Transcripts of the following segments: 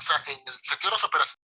sea, en el sentido de las operaciones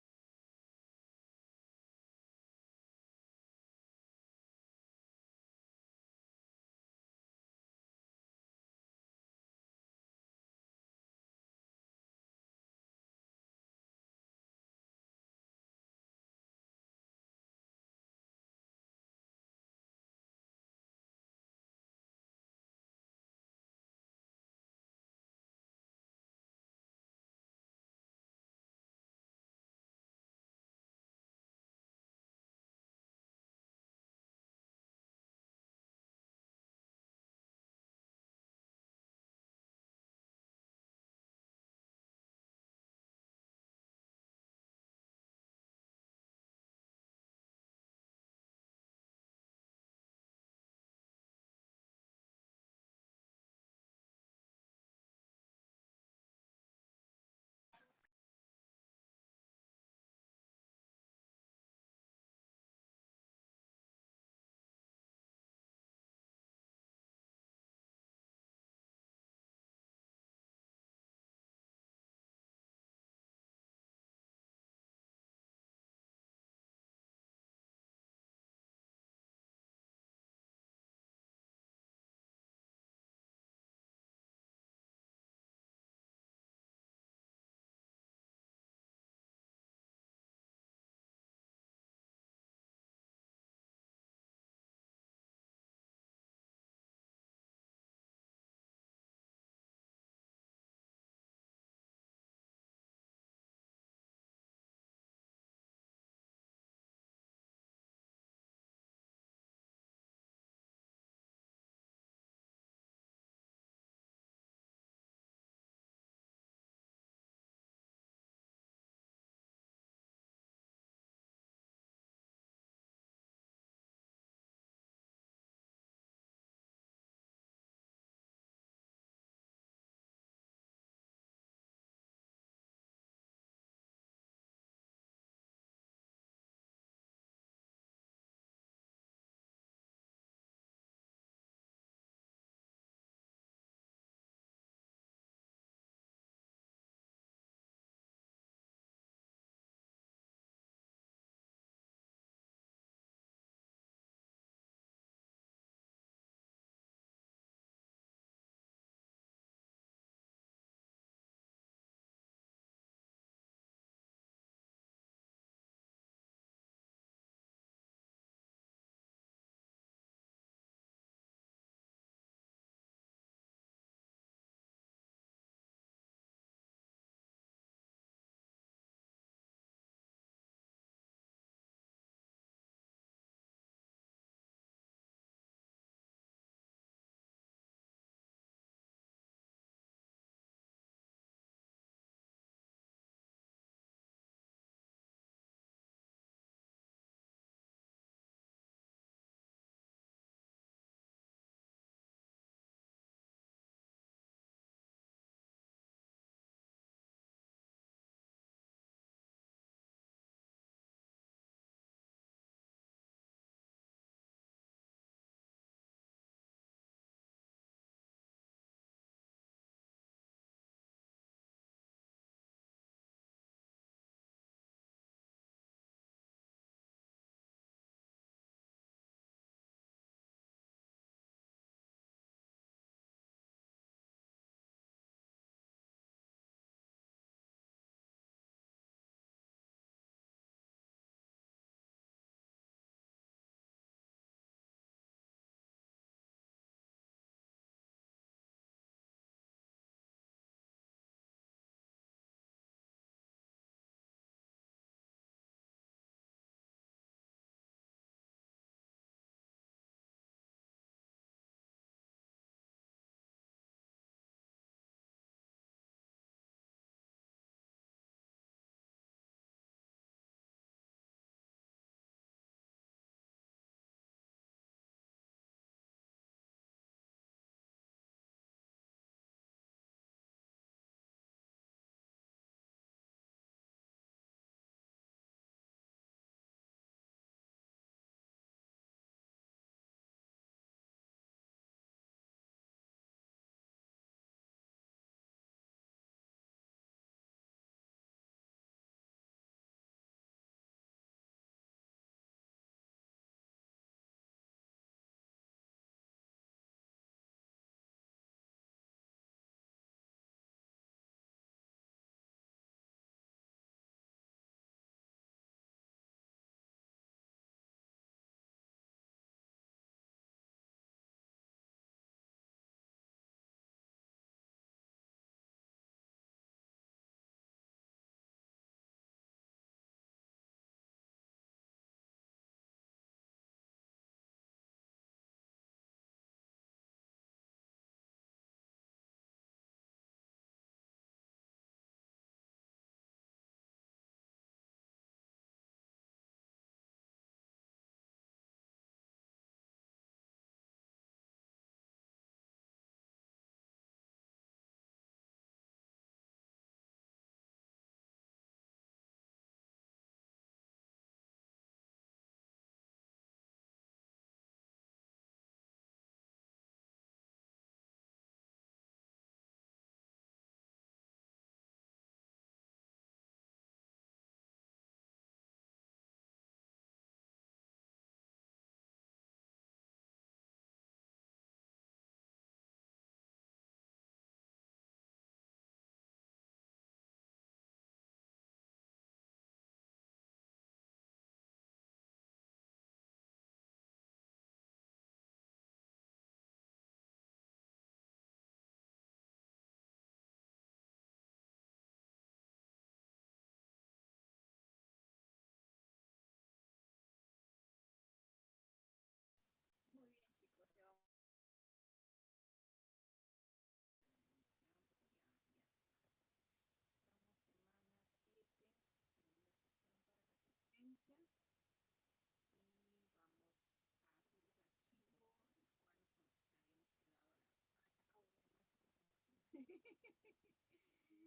Ay, ¿qué está demorando?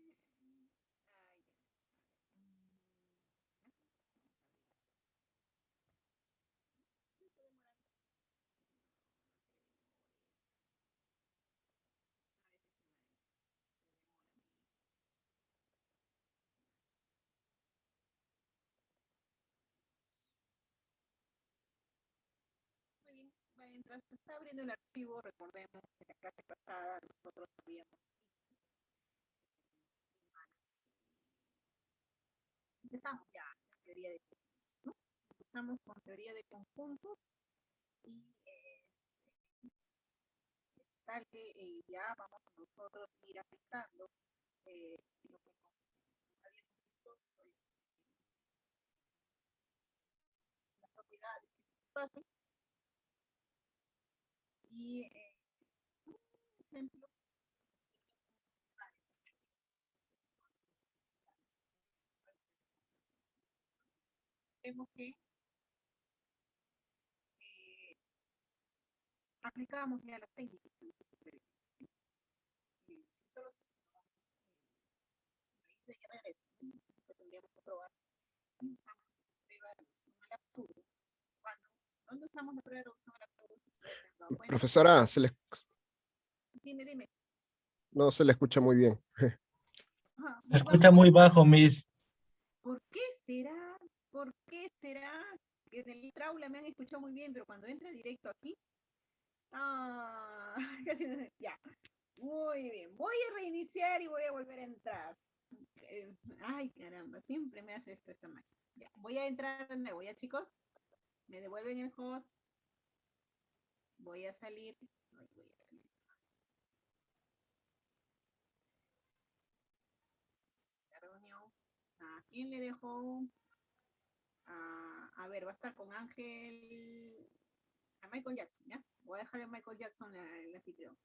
No se demores. A veces se demora muy bien. Mientras se está abriendo el archivo, recordemos que la clase pasada nosotros habíamos visto. Empezamos ya la teoría de conjuntos, ¿no? Empezamos con teoría de conjuntos y tal que ya vamos a nosotros ir aplicando lo que habíamos visto, pues, las propiedades que se pasan y un ejemplo, vemos que eh, aplicamos ya las técnicas que si solo se raíz de regreso, que tendríamos que probar, y usamos la prueba de reducción al absurdo. Cuando no usamos la prueba de reducción al absurdo, si ustedes se han dado cuenta, Profesora, dime, dime. no se le escucha muy bien. Ajá, Se muy escucha bajo. muy bajo, Miss. ¿Por qué será? ¿Por qué será? Que en el aula me han escuchado muy bien, pero cuando entre directo aquí, ah, casi no, ya. Muy bien, voy a reiniciar y voy a volver a entrar. Ay, caramba, siempre me hace esto esta máquina. Ya, voy a entrar de nuevo, ya chicos. Me devuelven el host. Voy a salir. Voy a la reunión. ¿A quién le dejo? A ver, va a estar con Ángel. A Michael Jackson, ¿ya? Voy a dejar a Michael Jackson el anfitrión.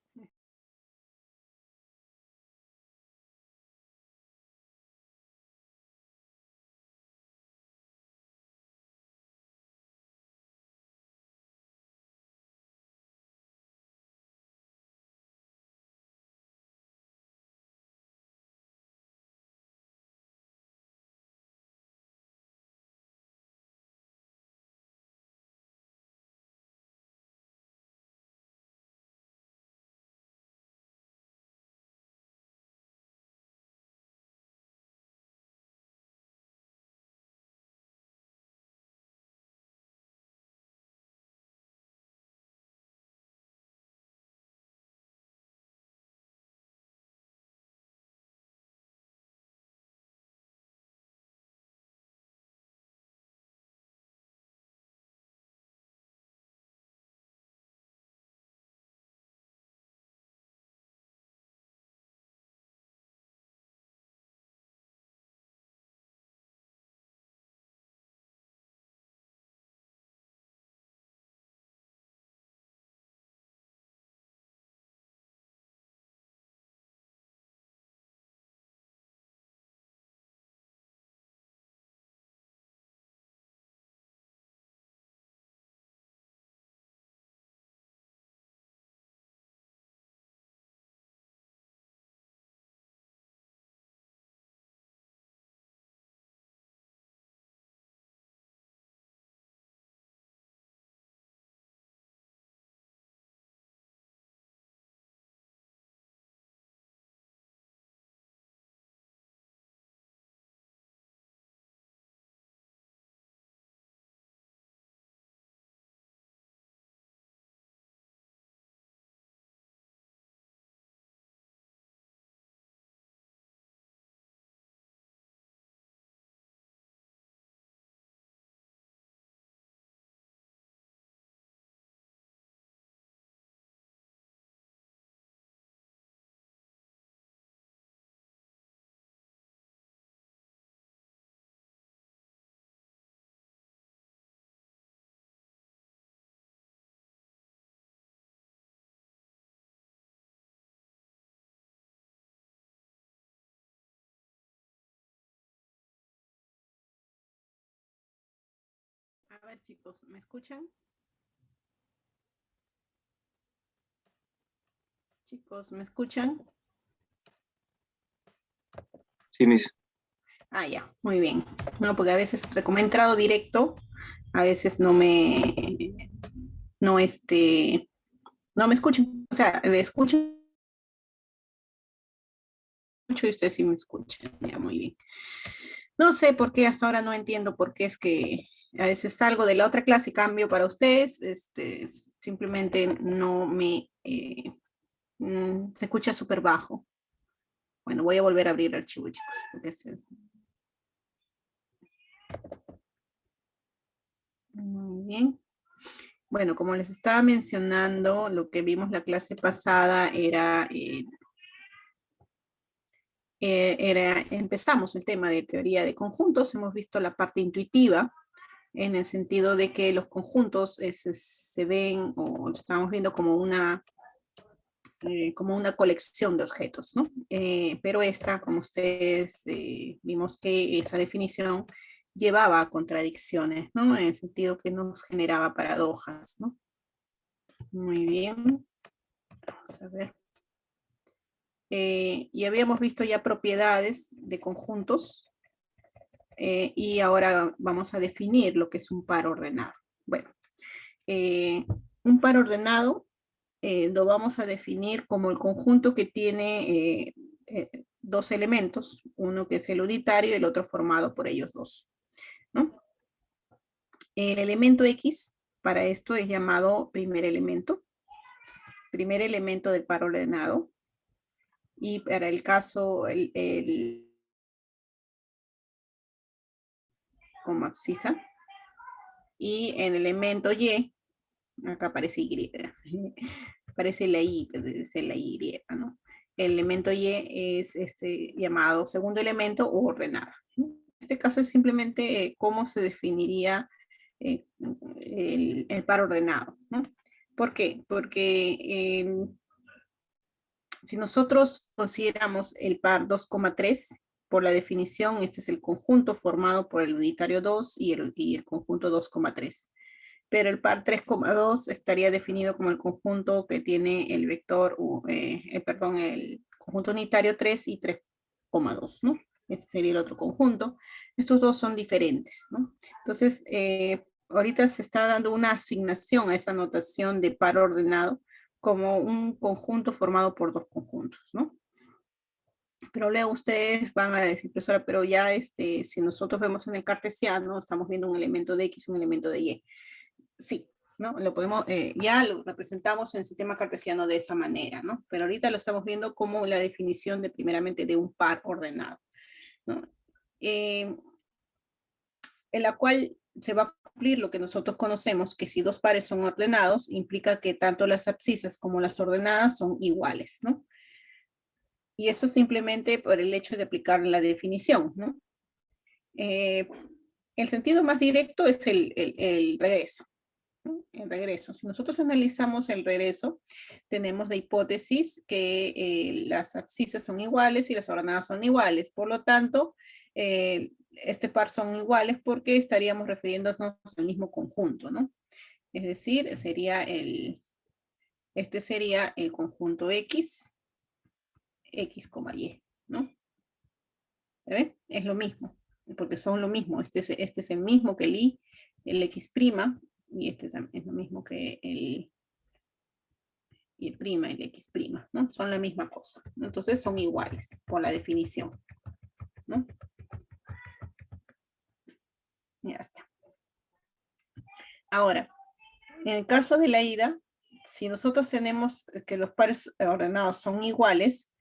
A ver, chicos, ¿me escuchan? Chicos, ¿me escuchan? Sí, Miss. Ah, ya, muy bien. No, porque a veces, como he entrado directo, a veces no, no me escuchan. O sea, me escuchan mucho y ustedes sí me escuchan. Ya, muy bien. No sé por qué, hasta ahora no entiendo por qué es que a veces salgo de la otra clase y cambio para ustedes. Simplemente no se escucha súper bajo. Bueno, voy a volver a abrir el archivo, chicos, porque muy bien. Bueno, como les estaba mencionando, lo que vimos la clase pasada empezamos el tema de teoría de conjuntos, hemos visto la parte intuitiva, en el sentido de que los conjuntos se ven o estamos viendo como una colección de objetos, ¿no? Pero esta, como ustedes vimos que esa definición llevaba a contradicciones, ¿no? En el sentido que nos generaba paradojas, ¿no? Muy bien. Vamos a ver. Y habíamos visto ya propiedades de conjuntos y ahora vamos a definir lo que es un par ordenado. Bueno, un par ordenado lo vamos a definir como el conjunto que tiene dos elementos, uno que es el unitario y el otro formado por ellos dos, ¿no? El elemento X para esto es llamado primer elemento del par ordenado. Y para el caso, como abscisa. Y en el elemento Y, acá aparece Y, aparece la Y, es la Y, ¿no? El elemento Y es llamado segundo elemento o ordenada. En este caso es simplemente cómo se definiría el par ordenado, ¿no? ¿Por qué? Porque si nosotros consideramos el par 2,3, por la definición, este es el conjunto formado por el unitario 2 y el conjunto 2,3. Pero el par 3,2 estaría definido como el conjunto que tiene el vector, el conjunto unitario 3 y 3,2, ¿no? Ese sería el otro conjunto. Estos dos son diferentes, ¿no? Entonces, ahorita se está dando una asignación a esa notación de par ordenado como un conjunto formado por dos conjuntos, ¿no? Pero luego ustedes van a decir, profesora, pero ya si nosotros vemos en el cartesiano, estamos viendo un elemento de X, un elemento de Y. Sí, ¿no? Lo podemos, ya lo representamos en el sistema cartesiano de esa manera, ¿no? Pero ahorita lo estamos viendo como la definición primeramente de un par ordenado, ¿no? En la cual se va a cumplir lo que nosotros conocemos, que si dos pares son ordenados, implica que tanto las abscisas como las ordenadas son iguales, ¿no? Y eso simplemente por el hecho de aplicar la definición, ¿no? El sentido más directo es el regreso, ¿no? El regreso. Si nosotros analizamos el regreso, tenemos de hipótesis que las abscisas son iguales y las ordenadas son iguales. Por lo tanto, este par son iguales porque estaríamos refiriéndonos al mismo conjunto, ¿no? Es decir, este sería el conjunto X, Y, ¿no? ¿Se ve? Es lo mismo, porque son lo mismo. Este es el mismo que el Y, el X', y este es lo mismo que el Y', el X', ¿no? Son la misma cosa. Entonces son iguales por la definición, ¿no? Ya está. Ahora, en el caso de la ida, si nosotros tenemos que los pares ordenados son iguales,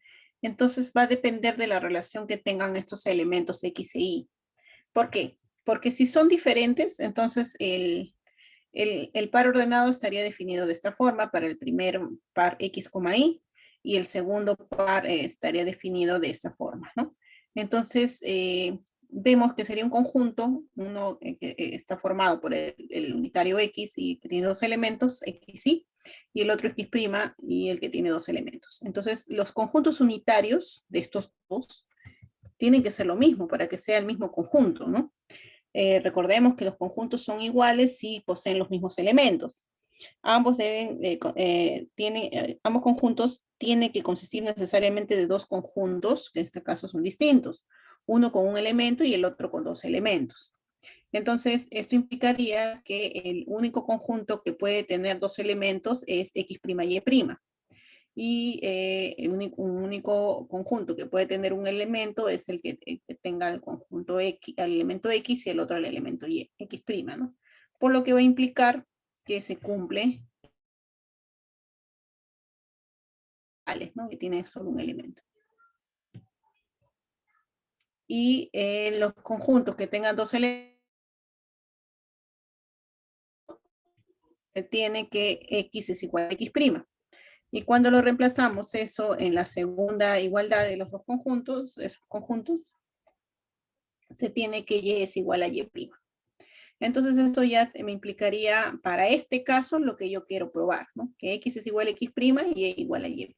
entonces va a depender de la relación que tengan estos elementos X e Y. ¿Por qué? Porque si son diferentes, entonces el par ordenado estaría definido de esta forma para el primer par X, Y, y el segundo par estaría definido de esta forma, ¿no? Entonces, vemos que sería un conjunto, uno que está formado por el unitario X y que tiene dos elementos, X, y el otro X' y el que tiene dos elementos. Entonces, los conjuntos unitarios de estos dos tienen que ser lo mismo para que sea el mismo conjunto, ¿no? Recordemos que los conjuntos son iguales si poseen los mismos elementos. Ambos ambos conjuntos tienen que consistir necesariamente de dos conjuntos, que en este caso son distintos. uno con un elemento y el otro con dos elementos. Entonces, esto implicaría que el único conjunto que puede tener dos elementos es X' y Y'. Y un único conjunto que puede tener un elemento es el que tenga el conjunto X, el elemento X y el otro el elemento Y, X', ¿no? Por lo que va a implicar que se cumple, ¿no? Que tiene solo un elemento. Y los conjuntos que tengan dos elementos, se tiene que X es igual a X'. Y cuando lo reemplazamos eso en la segunda igualdad de los dos conjuntos, esos conjuntos, se tiene que Y es igual a Y'. Entonces esto ya me implicaría para este caso lo que yo quiero probar, ¿no? Que X es igual a X' y Y igual a Y'.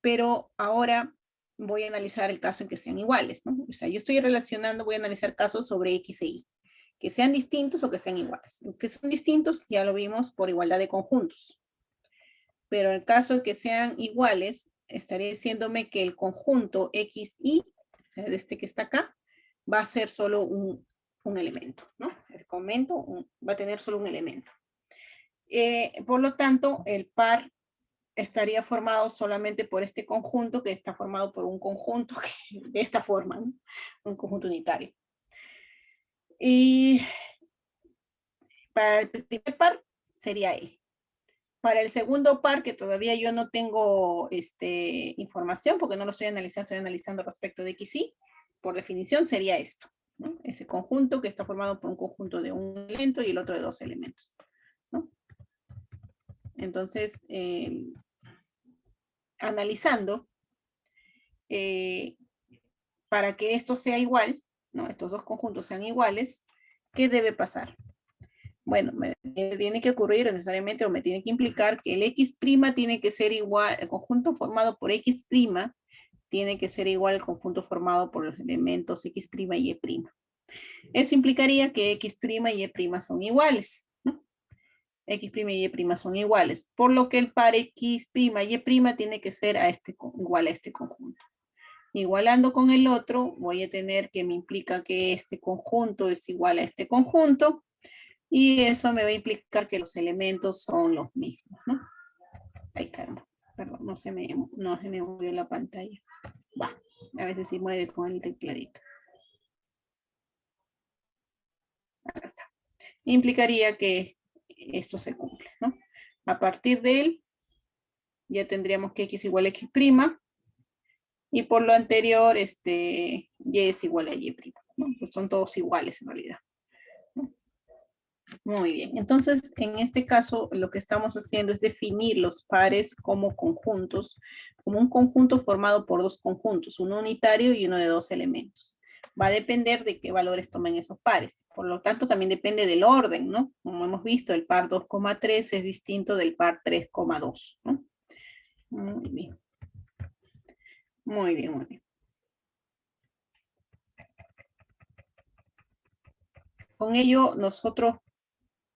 Pero ahora voy a analizar el caso en que sean iguales, ¿no? O sea, yo estoy relacionando, voy a analizar casos sobre X e Y, que sean distintos o que sean iguales. Que son distintos ya lo vimos por igualdad de conjuntos. Pero en el caso de que sean iguales, estaría diciéndome que el conjunto X, Y, o sea, de este que está acá, va a ser solo un elemento, ¿no? El comento va a tener solo un elemento. Por lo tanto, el par estaría formado solamente por este conjunto que está formado por un conjunto de esta forma, ¿no? Un conjunto unitario. Y para el primer par sería E. Para el segundo par, que todavía yo no tengo información, porque no lo estoy analizando respecto de X, Y, por definición sería esto, ¿no? Ese conjunto que está formado por un conjunto de un elemento y el otro de dos elementos, ¿no? Entonces, analizando, para que esto sea igual, ¿no? Estos dos conjuntos sean iguales, ¿qué debe pasar? Bueno, me tiene que ocurrir necesariamente o me tiene que implicar que el X' tiene que ser igual, el conjunto formado por X' tiene que ser igual al conjunto formado por los elementos X' y Y'. Eso implicaría que X' y Y' son iguales, ¿no? X' y Y' son iguales, por lo que el par X' y Y' tiene que ser igual a este conjunto. Igualando con el otro, voy a tener que me implica que este conjunto es igual a este conjunto, y eso me va a implicar que los elementos son los mismos, ¿no? Ay, caramba, perdón, no se me movió la pantalla. Va, a veces sí mueve con el tecladito. Acá está. Implicaría que esto se cumple, ¿no? A partir de él, ya tendríamos que X igual a X', y por lo anterior, Y es igual a Y', ¿no? Pues son todos iguales en realidad. Muy bien, entonces en este caso lo que estamos haciendo es definir los pares como conjuntos, como un conjunto formado por dos conjuntos, uno unitario y uno de dos elementos. Va a depender de qué valores tomen esos pares, por lo tanto también depende del orden, ¿no? Como hemos visto, el par 2,3 es distinto del par 3,2, ¿no? Muy bien. Muy bien, muy bien. Con ello, nosotros,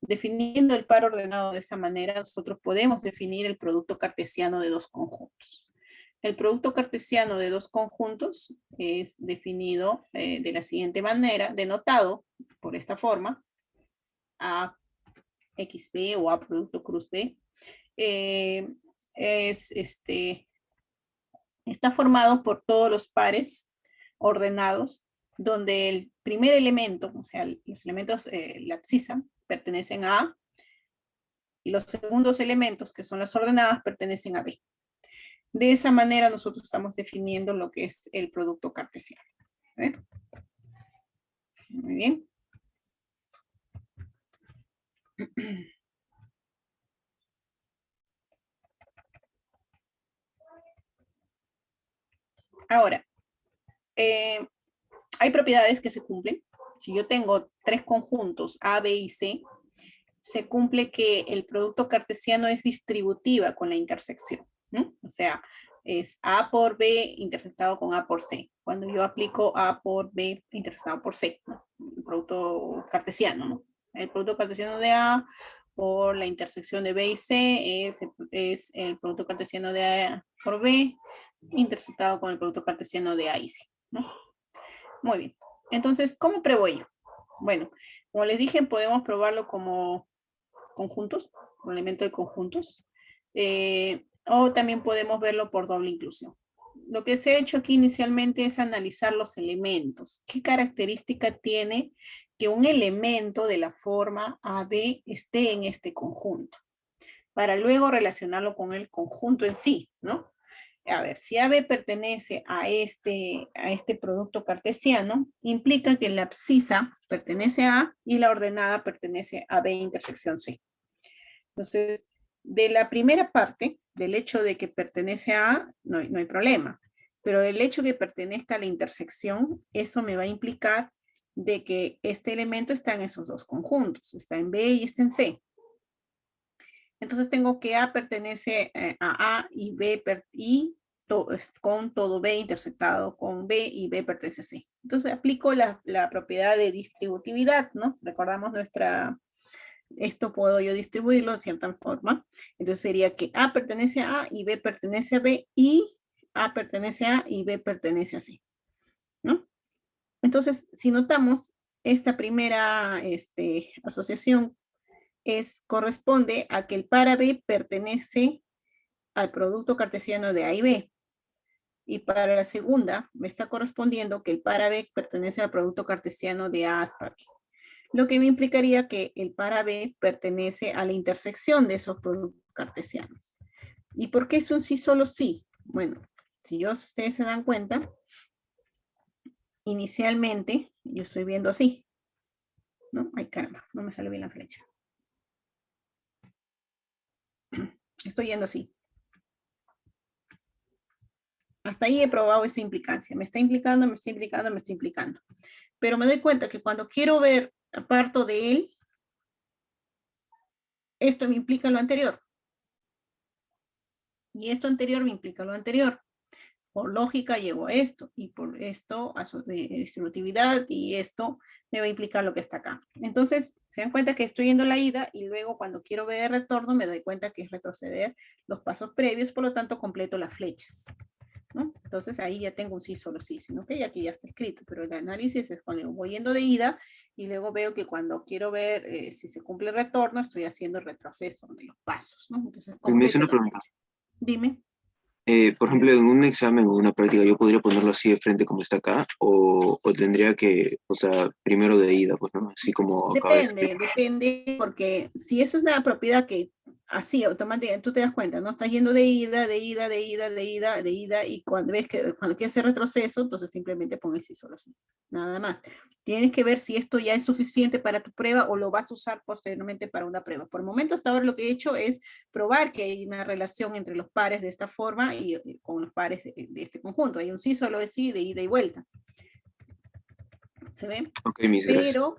definiendo el par ordenado de esa manera, nosotros podemos definir el producto cartesiano de dos conjuntos. El producto cartesiano de dos conjuntos es definido de la siguiente manera, denotado por esta forma, A XB o A producto cruz B, está formado por todos los pares ordenados, donde el primer elemento, o sea, los elementos, la abscisa, pertenecen a A, y los segundos elementos, que son las ordenadas, pertenecen a B. De esa manera nosotros estamos definiendo lo que es el producto cartesiano. ¿Ven? Muy bien. Ahora, hay propiedades que se cumplen. Si yo tengo tres conjuntos A, B y C, se cumple que el producto cartesiano es distributiva con la intersección, ¿no? O sea, es A por B intersectado con A por C. Cuando yo aplico A por B intersectado por C, ¿no? El producto cartesiano, ¿no? El producto cartesiano de A por la intersección de B y C es el producto cartesiano de A por B intersectado con el producto cartesiano de A y C, ¿no? Muy bien. Entonces, ¿cómo pruebo ello? Bueno, como les dije, podemos probarlo como conjuntos, un elemento de conjuntos, o también podemos verlo por doble inclusión. Lo que se ha hecho aquí inicialmente es analizar los elementos. ¿Qué característica tiene que un elemento de la forma AB esté en este conjunto? Para luego relacionarlo con el conjunto en sí, ¿no? A ver, si AB pertenece a este producto cartesiano, implica que la abscisa pertenece a A y la ordenada pertenece a B intersección C. Entonces, de la primera parte, del hecho de que pertenece a A, no hay problema. Pero el hecho de que pertenezca a la intersección, eso me va a implicar de que este elemento está en esos dos conjuntos, está en B y está en C. Entonces tengo que A pertenece a A y B con todo B intersectado con B y B pertenece a C. Entonces aplico la propiedad de distributividad, ¿no? Recordamos esto puedo yo distribuirlo de cierta forma. Entonces sería que A pertenece a A y B pertenece a B y A pertenece a A y B pertenece a C, ¿no? Entonces, si notamos, esta primera asociación corresponde a que el para B pertenece al producto cartesiano de A y B. Y para la segunda, me está correspondiendo que el para B pertenece al producto cartesiano de A hasta B. Lo que me implicaría que el para B pertenece a la intersección de esos productos cartesianos. ¿Y por qué es un sí solo sí? Bueno, si ustedes se dan cuenta, inicialmente yo estoy viendo así, ¿no? Ay, caramba, no me sale bien la flecha. Estoy yendo así. Hasta ahí he probado esa implicancia. Me está implicando, me está implicando, me está implicando. Pero me doy cuenta que cuando quiero ver aparto de él, esto me implica lo anterior. Y esto anterior me implica lo anterior. Por lógica llego a esto, y por esto a su distributividad, y esto me va a implicar lo que está acá. Entonces, se dan cuenta que estoy yendo la ida, y luego cuando quiero ver el retorno, me doy cuenta que es retroceder los pasos previos, por lo tanto, completo las flechas, ¿no? Entonces, ahí ya tengo un sí solo sí, sino que aquí ya está escrito, pero el análisis es cuando voy yendo de ida, y luego veo que cuando quiero ver si se cumple el retorno, estoy haciendo el retroceso de los pasos, ¿no? Entonces, Me hice completo una la pregunta. flecha. Dime. Por ejemplo, en un examen o una práctica, ¿yo podría ponerlo así de frente como está acá? ¿O tendría que, o sea, primero de ida, pues, ¿no? Así como acaba de escribir. Depende, porque si eso es una propiedad que así automáticamente tú te das cuenta, ¿no? Estás yendo de ida, de ida, de ida, de ida, de ida, y cuando ves que cuando quieres hacer retroceso, entonces simplemente pones sí solo así, nada más. Tienes que ver si esto ya es suficiente para tu prueba o lo vas a usar posteriormente para una prueba. Por el momento, hasta ahora lo que he hecho es probar que hay una relación entre los pares de esta forma y con los pares de este conjunto. Hay un sí solo es sí de ida y vuelta. ¿Se ve? Ok, mis gracias. Pero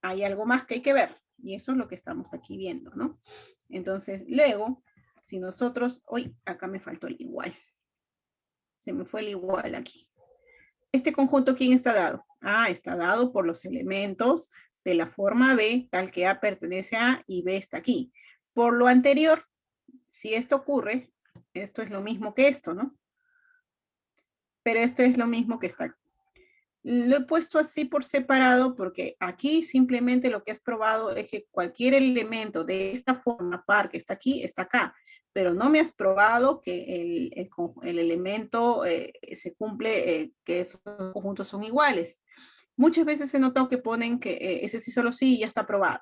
hay algo más que hay que ver, y eso es lo que estamos aquí viendo, ¿no? Entonces, luego, si nosotros, hoy acá me faltó el igual, se me fue el igual aquí. Este conjunto, ¿quién está dado? Ah, está dado por los elementos de la forma B, tal que A pertenece a A y B está aquí. Por lo anterior, si esto ocurre, esto es lo mismo que esto, ¿no? Pero esto es lo mismo que está aquí. Lo he puesto así por separado porque aquí simplemente lo que has probado es que cualquier elemento de esta forma par que está aquí, está acá. Pero no me has probado que el elemento se cumple, que esos conjuntos son iguales. Muchas veces he notado que ponen que ese sí solo sí ya está probado.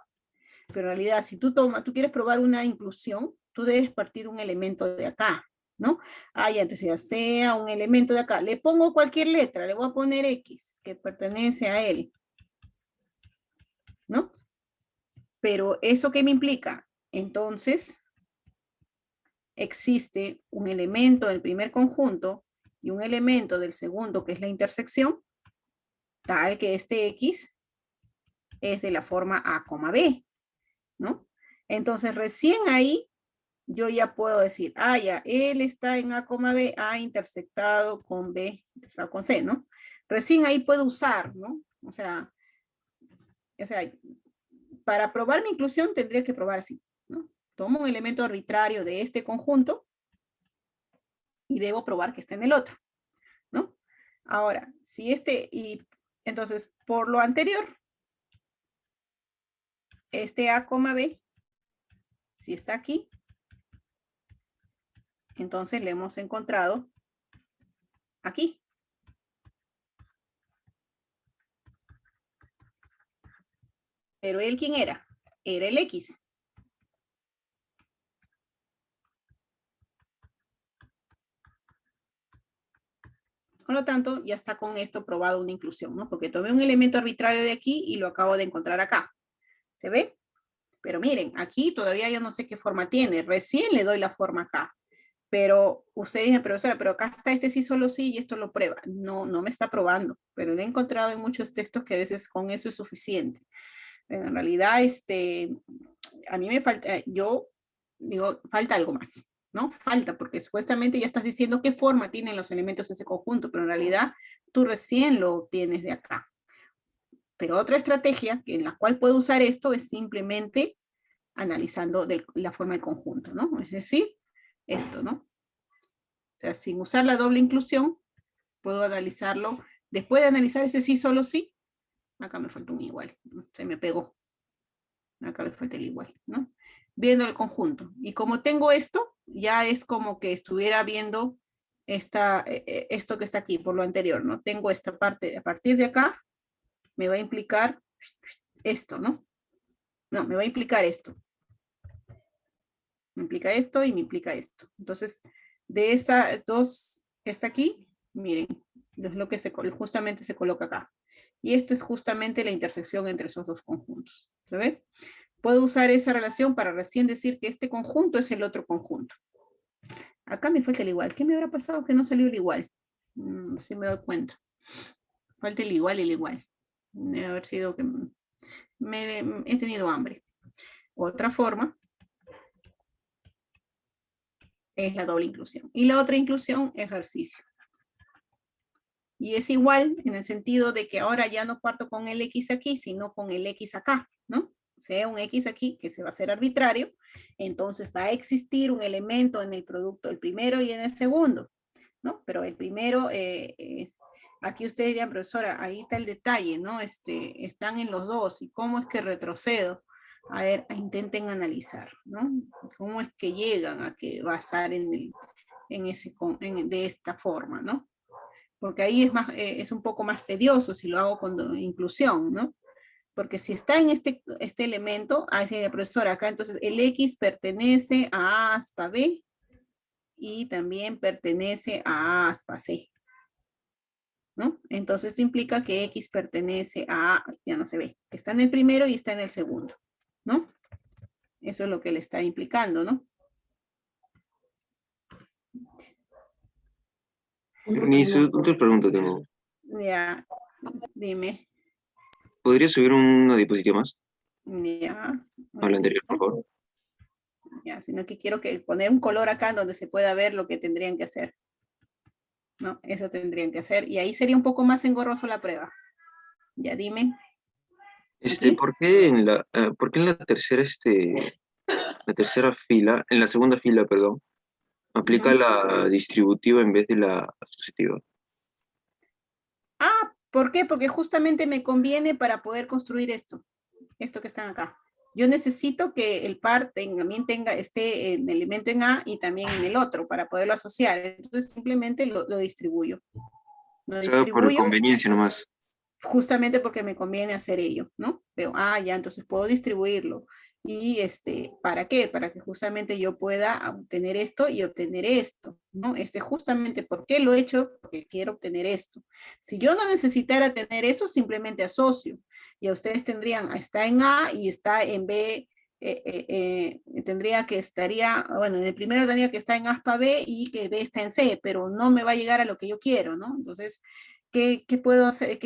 Pero en realidad, si tú quieres probar una inclusión, tú debes partir un elemento de acá, ¿no? Y antes ya sea un elemento de acá. Le pongo cualquier letra, le voy a poner X, que pertenece a él, ¿no? Pero ¿eso qué me implica? Entonces, existe un elemento del primer conjunto y un elemento del segundo, que es la intersección, tal que este X es de la forma A, B, ¿no? Entonces, recién ahí yo ya puedo decir, ya, él está en A, B, A intersectado con B, intersectado con C, ¿no? Recién ahí puedo usar, ¿no? O sea, para probar mi inclusión tendría que probar así, ¿no? Tomo un elemento arbitrario de este conjunto y debo probar que está en el otro, ¿no? Ahora, si entonces, por lo anterior, este A, B, si está aquí, entonces le hemos encontrado aquí. Pero él, ¿quién era? Era el X. Por lo tanto, ya está con esto probado una inclusión, ¿no? Porque tomé un elemento arbitrario de aquí y lo acabo de encontrar acá. ¿Se ve? Pero miren, aquí todavía yo no sé qué forma tiene. Recién le doy la forma acá. Pero ustedes dicen, profesora, pero acá está este sí solo sí y esto lo prueba. No, no me está probando. Pero lo he encontrado en muchos textos que a veces con eso es suficiente. Pero en realidad, a mí me falta, yo digo, falta algo más. ¿No? Falta, porque supuestamente ya estás diciendo qué forma tienen los elementos de ese conjunto, pero en realidad tú recién lo obtienes de acá. Pero otra estrategia en la cual puedo usar esto es simplemente analizando la forma del conjunto, ¿no? Es decir, esto, ¿no? O sea, sin usar la doble inclusión, puedo analizarlo. Después de analizar ese sí, solo sí, acá me falta un igual, ¿no? Se me pegó. Acá me falta el igual, ¿no? Viendo el conjunto. Y como tengo esto, ya es como que estuviera viendo esto que está aquí, por lo anterior, ¿no? Tengo esta parte, a partir de acá, me va a implicar esto, ¿no? No, me va a implicar esto. Me implica esto y me implica esto. Entonces, de esas dos que está aquí, miren, es lo que justamente se coloca acá. Y esto es justamente la intersección entre esos dos conjuntos. ¿Se ve? Puedo usar esa relación para recién decir que este conjunto es el otro conjunto. Acá me falta el igual. ¿Qué me habrá pasado que no salió el igual? Sí me doy cuenta. Falta el igual y el igual. Debe haber sido que he tenido hambre. Otra forma es la doble inclusión. Y la otra inclusión, ejercicio. Y es igual en el sentido de que ahora ya no parto con el X aquí, sino con el X acá, ¿no? Sea un X aquí que se va a hacer arbitrario, entonces va a existir un elemento en el producto del primero y en el segundo, ¿no? Pero el primero, aquí ustedes dirían, profesora, ahí está el detalle, ¿no? Están en los dos, ¿y cómo es que retrocedo? A ver, intenten analizar, ¿no? ¿Cómo es que llegan a que basar de esta forma, ¿no? Porque ahí es un poco más tedioso si lo hago con inclusión, ¿no? Porque si está en este elemento, dice la profesora acá, entonces el X pertenece a aspa B y también pertenece a aspa C, ¿no? Entonces esto implica que X pertenece a, ya no se ve, está en el primero y está en el segundo, ¿no? Eso es lo que le está implicando, ¿no? Ni otra pregunta tengo. Ya, dime. ¿Podría subir una diapositiva más? Ya. A la anterior, por favor. Ya, sino que quiero poner un color acá donde se pueda ver lo que tendrían que hacer. ¿No? Eso tendrían que hacer. Y ahí sería un poco más engorroso la prueba. Ya dime. ¿Por qué en la tercera fila, en la segunda fila, perdón, aplica la distributiva en vez de la asociativa? ¿Por qué? Porque justamente me conviene para poder construir esto que están acá. Yo necesito que el par también esté en el elemento en A y también en el otro para poderlo asociar. Entonces simplemente lo distribuyo. Lo Por distribuyo conveniencia nomás. justamente porque me conviene hacer ello, ¿no? Veo, ya, entonces puedo distribuirlo. Y ¿para qué? Para que justamente yo pueda obtener esto y obtener esto, ¿no? Justamente, ¿por qué lo he hecho? Porque quiero obtener esto. Si yo no necesitara tener eso, simplemente asocio. Y a ustedes tendrían, está en A y está en B, bueno, en el primero tendría que estar en aspa B y que B está en C, pero no me va a llegar a lo que yo quiero, ¿no? Entonces, ¿qué puedo hacer?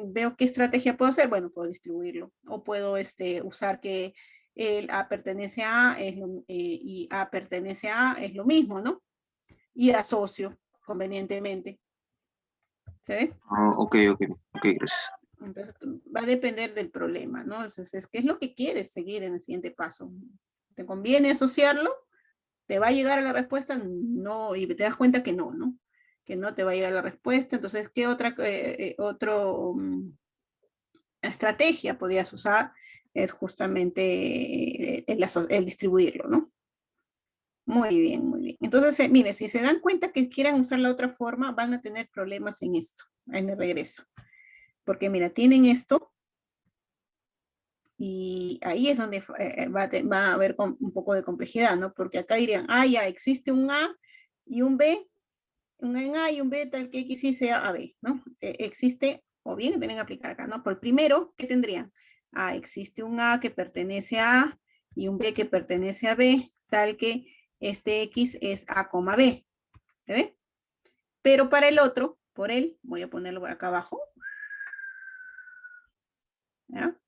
Veo qué estrategia puedo hacer. Bueno, puedo distribuirlo. O puedo usar que el A pertenece a A y A pertenece a A es lo mismo, ¿no? Y asocio convenientemente. ¿Se ve? Ok, gracias. Entonces va a depender del problema, ¿no? Entonces, ¿qué es lo que quieres seguir en el siguiente paso? ¿Te conviene asociarlo? ¿Te va a llegar a la respuesta? No, y te das cuenta que no, ¿no? que no te va a llegar la respuesta. Entonces, ¿qué otra estrategia podrías usar? Es justamente el distribuirlo, ¿no? Muy bien, muy bien. Entonces, mire, si se dan cuenta que quieran usar la otra forma, van a tener problemas en esto, en el regreso. Porque mira, tienen esto, y ahí es donde va a haber un poco de complejidad, ¿no? Porque acá dirían, ya existe un A y un B, un A y un B tal que X y sea AB, ¿no? Existe, o bien tienen que aplicar acá, ¿no? Por primero, ¿qué tendrían? Existe un A que pertenece a A y un B que pertenece a B, tal que este X es A, B, ¿se ve? Pero para el otro, por él, voy a ponerlo por acá abajo, ¿ya?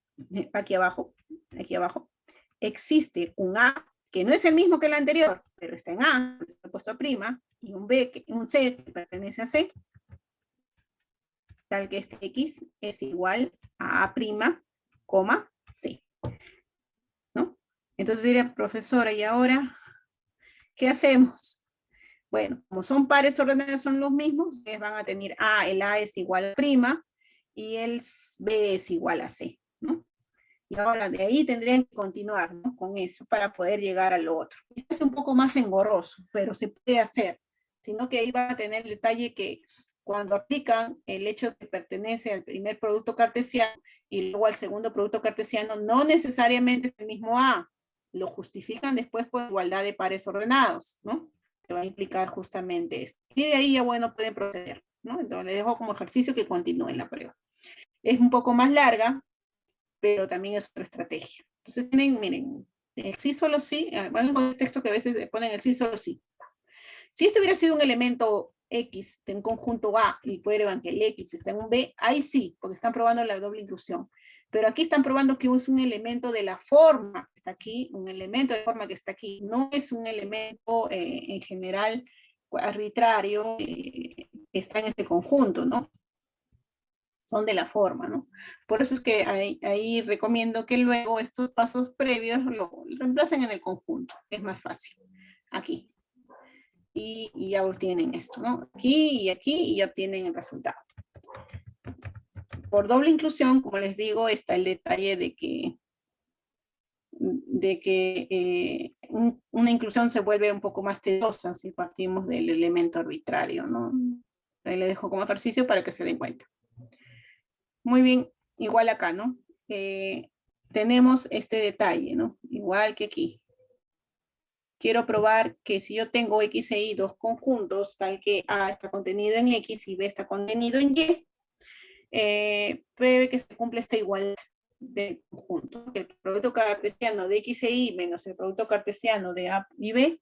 Aquí abajo, existe un A que no es el mismo que el anterior, pero está en A, está puesto a prima, y un C que pertenece a C, tal que este X es igual a A', C, ¿no? Entonces diría, profesora, ¿y ahora qué hacemos? Bueno, como son pares ordenados, son los mismos, ustedes van a tener el A es igual a prima, y el B es igual a C, ¿no? Y ahora de ahí tendrían que continuar, ¿no? Con eso para poder llegar a lo otro. Esto es un poco más engorroso, pero se puede hacer. Sino que ahí va a tener el detalle que cuando aplican el hecho de que pertenece al primer producto cartesiano y luego al segundo producto cartesiano, no necesariamente es el mismo A. Lo justifican después por igualdad de pares ordenados, ¿no? Que va a implicar justamente esto. Y de ahí ya, bueno, pueden proceder, ¿no? Entonces les dejo como ejercicio que continúen la prueba. Es un poco más larga, pero también es otra estrategia. Entonces tienen, miren, el sí solo sí, van con el texto que a veces le ponen el sí solo sí. Si esto hubiera sido un elemento X de un conjunto A y prueban que el X está en un B, ahí sí, porque están probando la doble inclusión. Pero aquí están probando que es un elemento de la forma que está aquí, un elemento de forma que está aquí. No es un elemento en general arbitrario que está en este conjunto, ¿no? Son de la forma, ¿no? Por eso es que ahí recomiendo que luego estos pasos previos lo reemplacen en el conjunto, es más fácil, aquí. Y ya obtienen esto, ¿no? Aquí y ya obtienen el resultado. Por doble inclusión, como les digo, está el detalle de que una inclusión se vuelve un poco más tediosa si partimos del elemento arbitrario, ¿no? Ahí les dejo como ejercicio para que se den cuenta. Muy bien, igual acá, ¿no? Tenemos este detalle, ¿no? Igual que aquí. Quiero probar que si yo tengo X e Y dos conjuntos, tal que A está contenido en X y B está contenido en Y, pruebe que se cumple esta igualdad del conjunto. Que el producto cartesiano de X e Y menos el producto cartesiano de A y B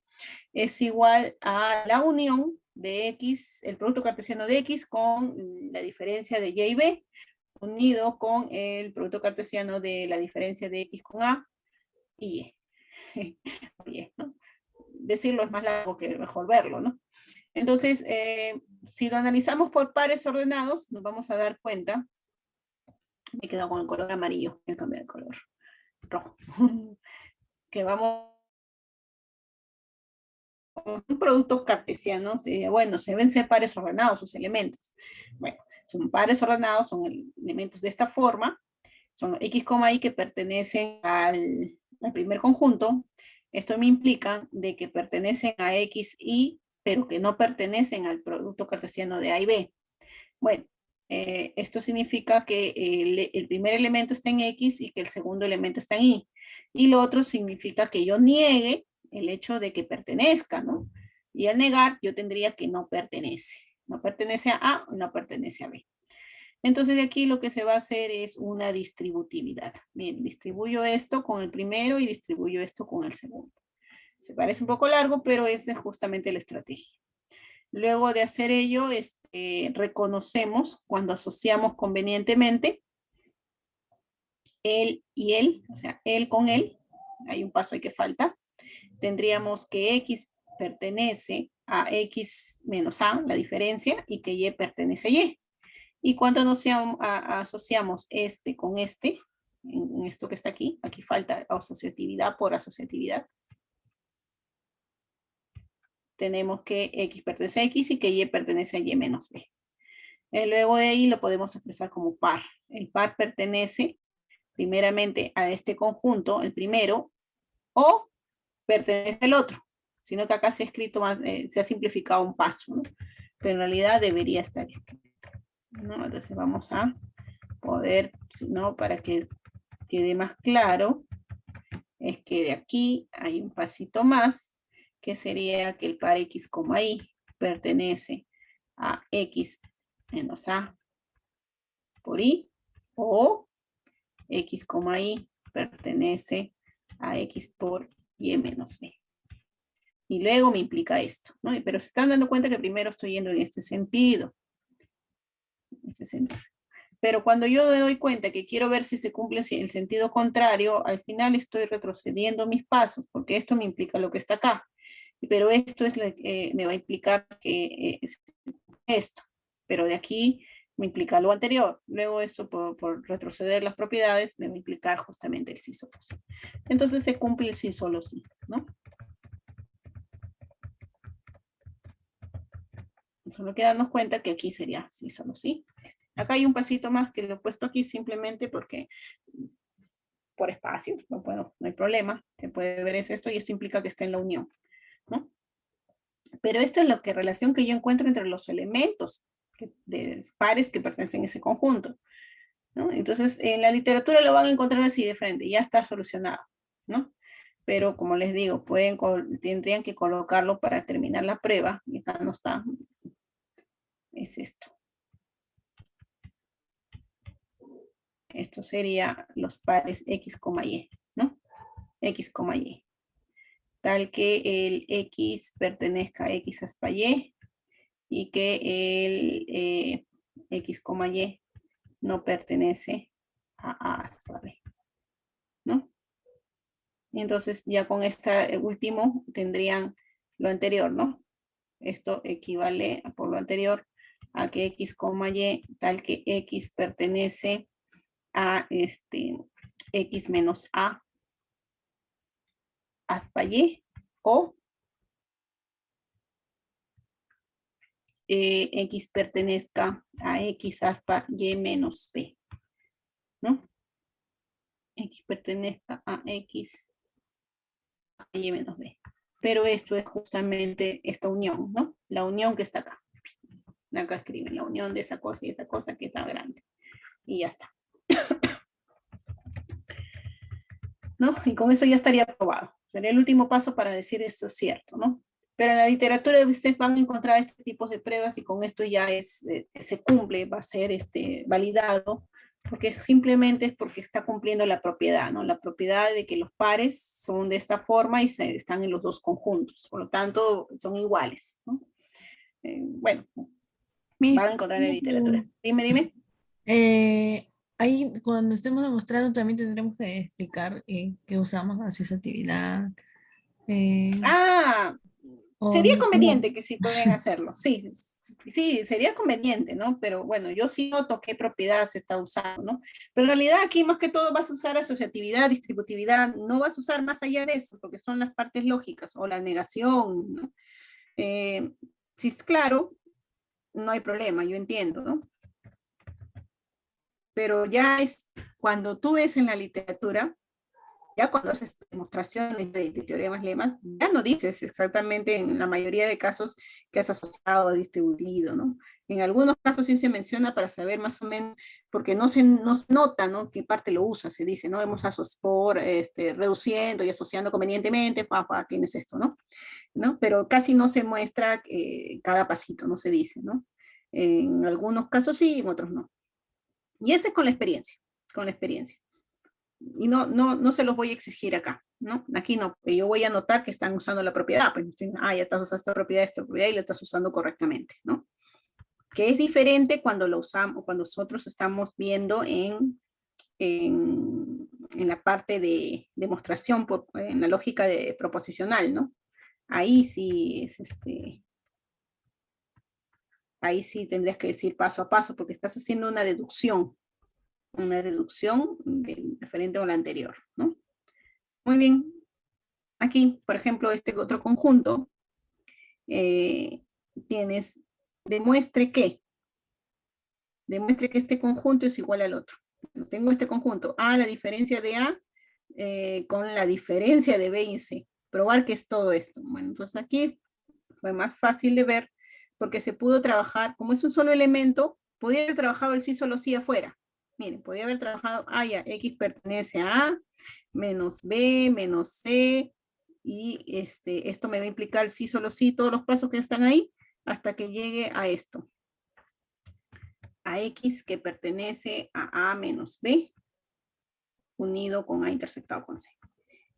es igual a la unión de X, el producto cartesiano de X con la diferencia de Y y B, unido con el producto cartesiano de la diferencia de X con A y Y, ¿no? Decirlo es más largo que mejor verlo, ¿no? Entonces, si lo analizamos por pares ordenados, nos vamos a dar cuenta, me he quedado con el color amarillo, voy a cambiar el color rojo, que vamos con un producto cartesiano, bueno, se ven ser pares ordenados sus elementos. Bueno, son pares ordenados, son elementos de esta forma, son X, Y que pertenecen al primer conjunto. Esto me implica de que pertenecen a X, Y, pero que no pertenecen al producto cartesiano de A y B. Bueno, esto significa que el primer elemento está en X y que el segundo elemento está en Y. Y lo otro significa que yo niegue el hecho de que pertenezca, ¿no? Y al negar, yo tendría que no pertenece. No pertenece a A, no pertenece a B. Entonces de aquí lo que se va a hacer es una distributividad. Bien, distribuyo esto con el primero y distribuyo esto con el segundo. Se parece un poco largo, pero esa es justamente la estrategia. Luego de hacer ello, reconocemos cuando asociamos convenientemente él y él, o sea, él con él. Hay un paso ahí que falta. Tendríamos que X pertenece a X menos A, la diferencia, y que Y pertenece a Y. Y cuando asociamos este con este, en esto que está aquí falta asociatividad por asociatividad. tenemos que X pertenece a X y que Y pertenece a Y menos B. Luego de ahí lo podemos expresar como par. El par pertenece primeramente a este conjunto, el primero, o pertenece al otro. Sino que acá se ha escrito más, se ha simplificado un paso, ¿no? Pero en realidad debería estar escrito, ¿no? Entonces vamos a poder, ¿no? Para que quede más claro, es que de aquí hay un pasito más, que sería que el par X, Y pertenece a X menos A por Y, o X, Y pertenece a X por Y menos B. Y luego me implica esto, ¿no? Pero se están dando cuenta que primero estoy yendo en este sentido. Pero cuando yo me doy cuenta que quiero ver si se cumple el sentido contrario, al final estoy retrocediendo mis pasos, porque esto me implica lo que está acá. Pero esto es me va a implicar que esto. Pero de aquí me implica lo anterior. Luego eso, por retroceder las propiedades, me va a implicar justamente el sí solo sí. Entonces se cumple el sí solo sí, ¿no? Solo que darnos cuenta que aquí sería sí solo sí. Acá hay un pasito más que lo he puesto aquí simplemente porque por espacio, no hay problema, se puede ver esto y esto implica que está en la unión, ¿no? Pero esto es la relación que yo encuentro entre los elementos de pares que pertenecen a ese conjunto, ¿no? Entonces, en la literatura lo van a encontrar así de frente, ya está solucionado, ¿no? Pero como les digo, tendrían que colocarlo para terminar la prueba, y acá no está, es esto. Esto sería los pares X, Y, ¿no? X, Y. Tal que el X pertenezca a X hasta Y y que el X, Y no pertenece a A hasta B, ¿no? Y entonces ya con este último tendrían lo anterior, ¿no? Esto equivale por lo anterior a que X, Y, tal que X pertenece a X menos A hasta Y, o X pertenezca a X hasta Y menos B, ¿no? X pertenezca a X a Y menos B. Pero esto es justamente esta unión, ¿no? La unión que está acá. Acá escriben la unión de esa cosa y esa cosa que está grande. Y ya está. ¿No? Y con eso ya estaría aprobado. Sería el último paso para decir esto es cierto, ¿no? Pero en la literatura ustedes van a encontrar estos tipos de pruebas y con esto ya se cumple, va a ser validado, porque simplemente es porque está cumpliendo la propiedad, ¿no? La propiedad de que los pares son de esta forma y están en los dos conjuntos, por lo tanto son iguales, ¿no? Bueno, van a encontrar en la literatura. Dime. Ahí cuando estemos demostrando también tendremos que explicar que usamos asociatividad. Sería conveniente que sí pueden hacerlo, sí, sería conveniente, ¿no? Pero bueno, yo sí noto qué propiedad se está usando, ¿no? Pero en realidad aquí más que todo vas a usar asociatividad, distributividad, no vas a usar más allá de eso, porque son las partes lógicas, o la negación, ¿no? Si es claro, no hay problema, yo entiendo, ¿no? Pero ya es cuando tú ves en la literatura, ya cuando haces demostraciones de teoremas, lemas, ya no dices exactamente en la mayoría de casos que has asociado o distribuido, ¿no? En algunos casos sí se menciona para saber más o menos, porque no se nota, ¿no? Qué parte lo usa, se dice, ¿no? Hemos asociado reduciendo y asociando convenientemente, tienes esto, ¿no? Pero casi no se muestra cada pasito, no se dice, ¿no? En algunos casos sí, en otros no. Y ese es con la experiencia, con la experiencia. Y no se los voy a exigir acá, ¿no? Aquí no, yo voy a notar que están usando la propiedad, pues ya estás usando esta propiedad y la estás usando correctamente, ¿no? Que es diferente cuando lo usamos, cuando nosotros estamos viendo en la parte de demostración, en la lógica proposicional, ¿no? Ahí sí ahí sí tendrías que decir paso a paso, porque estás haciendo una deducción referente a la anterior, ¿no? Muy bien. Aquí, por ejemplo, este otro conjunto tienes, demuestre que este conjunto es igual al otro. Tengo este conjunto, A, la diferencia de A, con la diferencia de B y C. Probar que es todo esto. Bueno, entonces aquí fue más fácil de ver, porque se pudo trabajar, como es un solo elemento, podía haber trabajado el sí solo sí afuera. Miren, podía haber trabajado, ya, X pertenece a A, menos B, menos C, y esto me va a implicar sí solo sí, todos los pasos que están ahí, hasta que llegue a esto. A X que pertenece a A menos B, unido con A intersectado con C.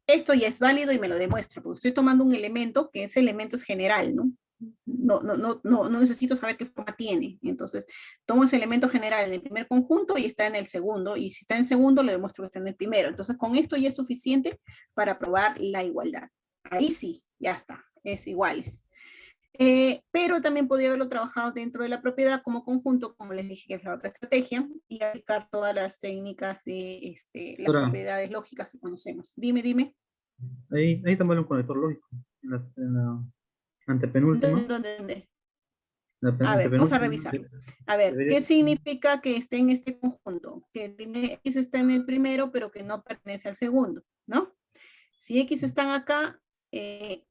Esto ya es válido y me lo demuestra, porque estoy tomando un elemento que ese elemento es general, ¿no? No necesito saber qué forma tiene. Entonces, tomo ese elemento general en el primer conjunto y está en el segundo, y si está en el segundo, le demuestro que está en el primero. Entonces, con esto ya es suficiente para probar la igualdad. Ahí sí, ya está, es iguales. Pero también podría haberlo trabajado dentro de la propiedad como conjunto, como les dije, que es la otra estrategia, y aplicar todas las técnicas de las propiedades lógicas que conocemos. Dime. Ahí también un conector lógico. En la antepenúltima. ¿Dónde? La A ver, vamos a antepenúltima. revisar. A ver, ¿qué significa que esté en este conjunto? Que X está en el primero, pero que no pertenece al segundo, ¿no? Si X están acá, el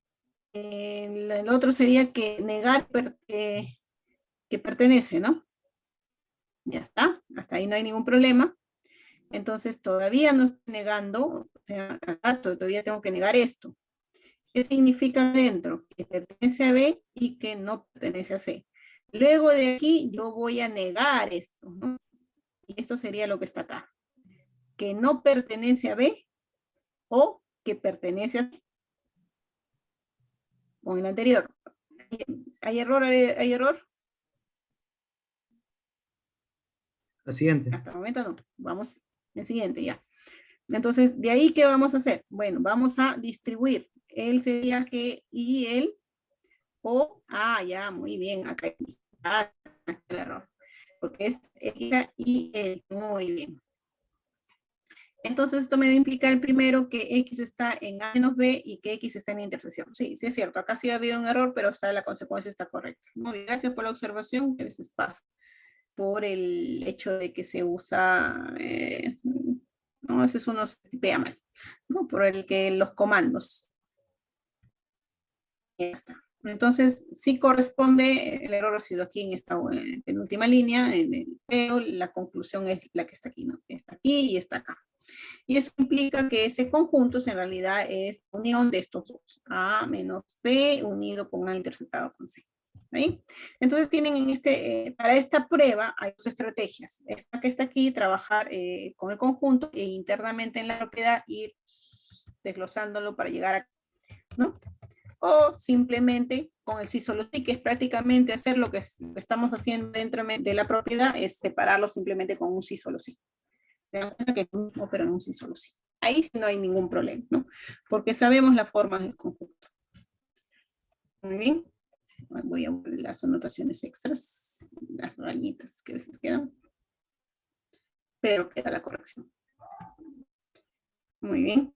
otro sería que negar que pertenece, ¿no? Ya está, hasta ahí no hay ningún problema. Entonces todavía no estoy negando, o sea, acá todavía tengo que negar esto. ¿Qué significa dentro? Que pertenece a B y que no pertenece a C. Luego de aquí yo voy a negar esto, ¿no? Y esto sería lo que está acá. Que no pertenece a B o que pertenece a C. Con el anterior. ¿Hay error? ¿Hay error? La siguiente. Hasta el momento no. Vamos al siguiente ya. Entonces, ¿de ahí qué vamos a hacer? Bueno, vamos a distribuir. Él sería que y él o, ya, muy bien, acá está el error. Porque es ella y él, muy bien. Entonces, esto me va a implicar primero que X está en A menos B y que X está en intersección. Sí, sí es cierto, acá sí ha habido un error, pero la consecuencia está correcta. Muy bien, gracias por la observación, que a veces pasa por el hecho de que se usa, no, a veces uno se tipea mal, ¿no? Por el que los comandos. Ya está. Entonces, sí corresponde, el error ha sido aquí en esta penúltima línea, pero la conclusión es la que está aquí, ¿no? Está aquí y está acá. Y eso implica que ese conjunto en realidad es unión de estos dos, A menos B unido con A interceptado con C. ¿Sí? Entonces tienen para esta prueba hay dos estrategias. Esta que está aquí, trabajar con el conjunto e internamente en la propiedad ir desglosándolo para llegar a, ¿no? O simplemente con el sí solo sí, que es prácticamente hacer lo que estamos haciendo dentro de la propiedad, es separarlo simplemente con un sí solo sí. Se dan cuenta que es lo mismo, pero en un sí solo sí. Ahí no hay ningún problema, ¿no? Porque sabemos la forma del conjunto. Muy bien. Voy a poner las anotaciones extras, las rayitas que a veces quedan. Pero queda la corrección. Muy bien.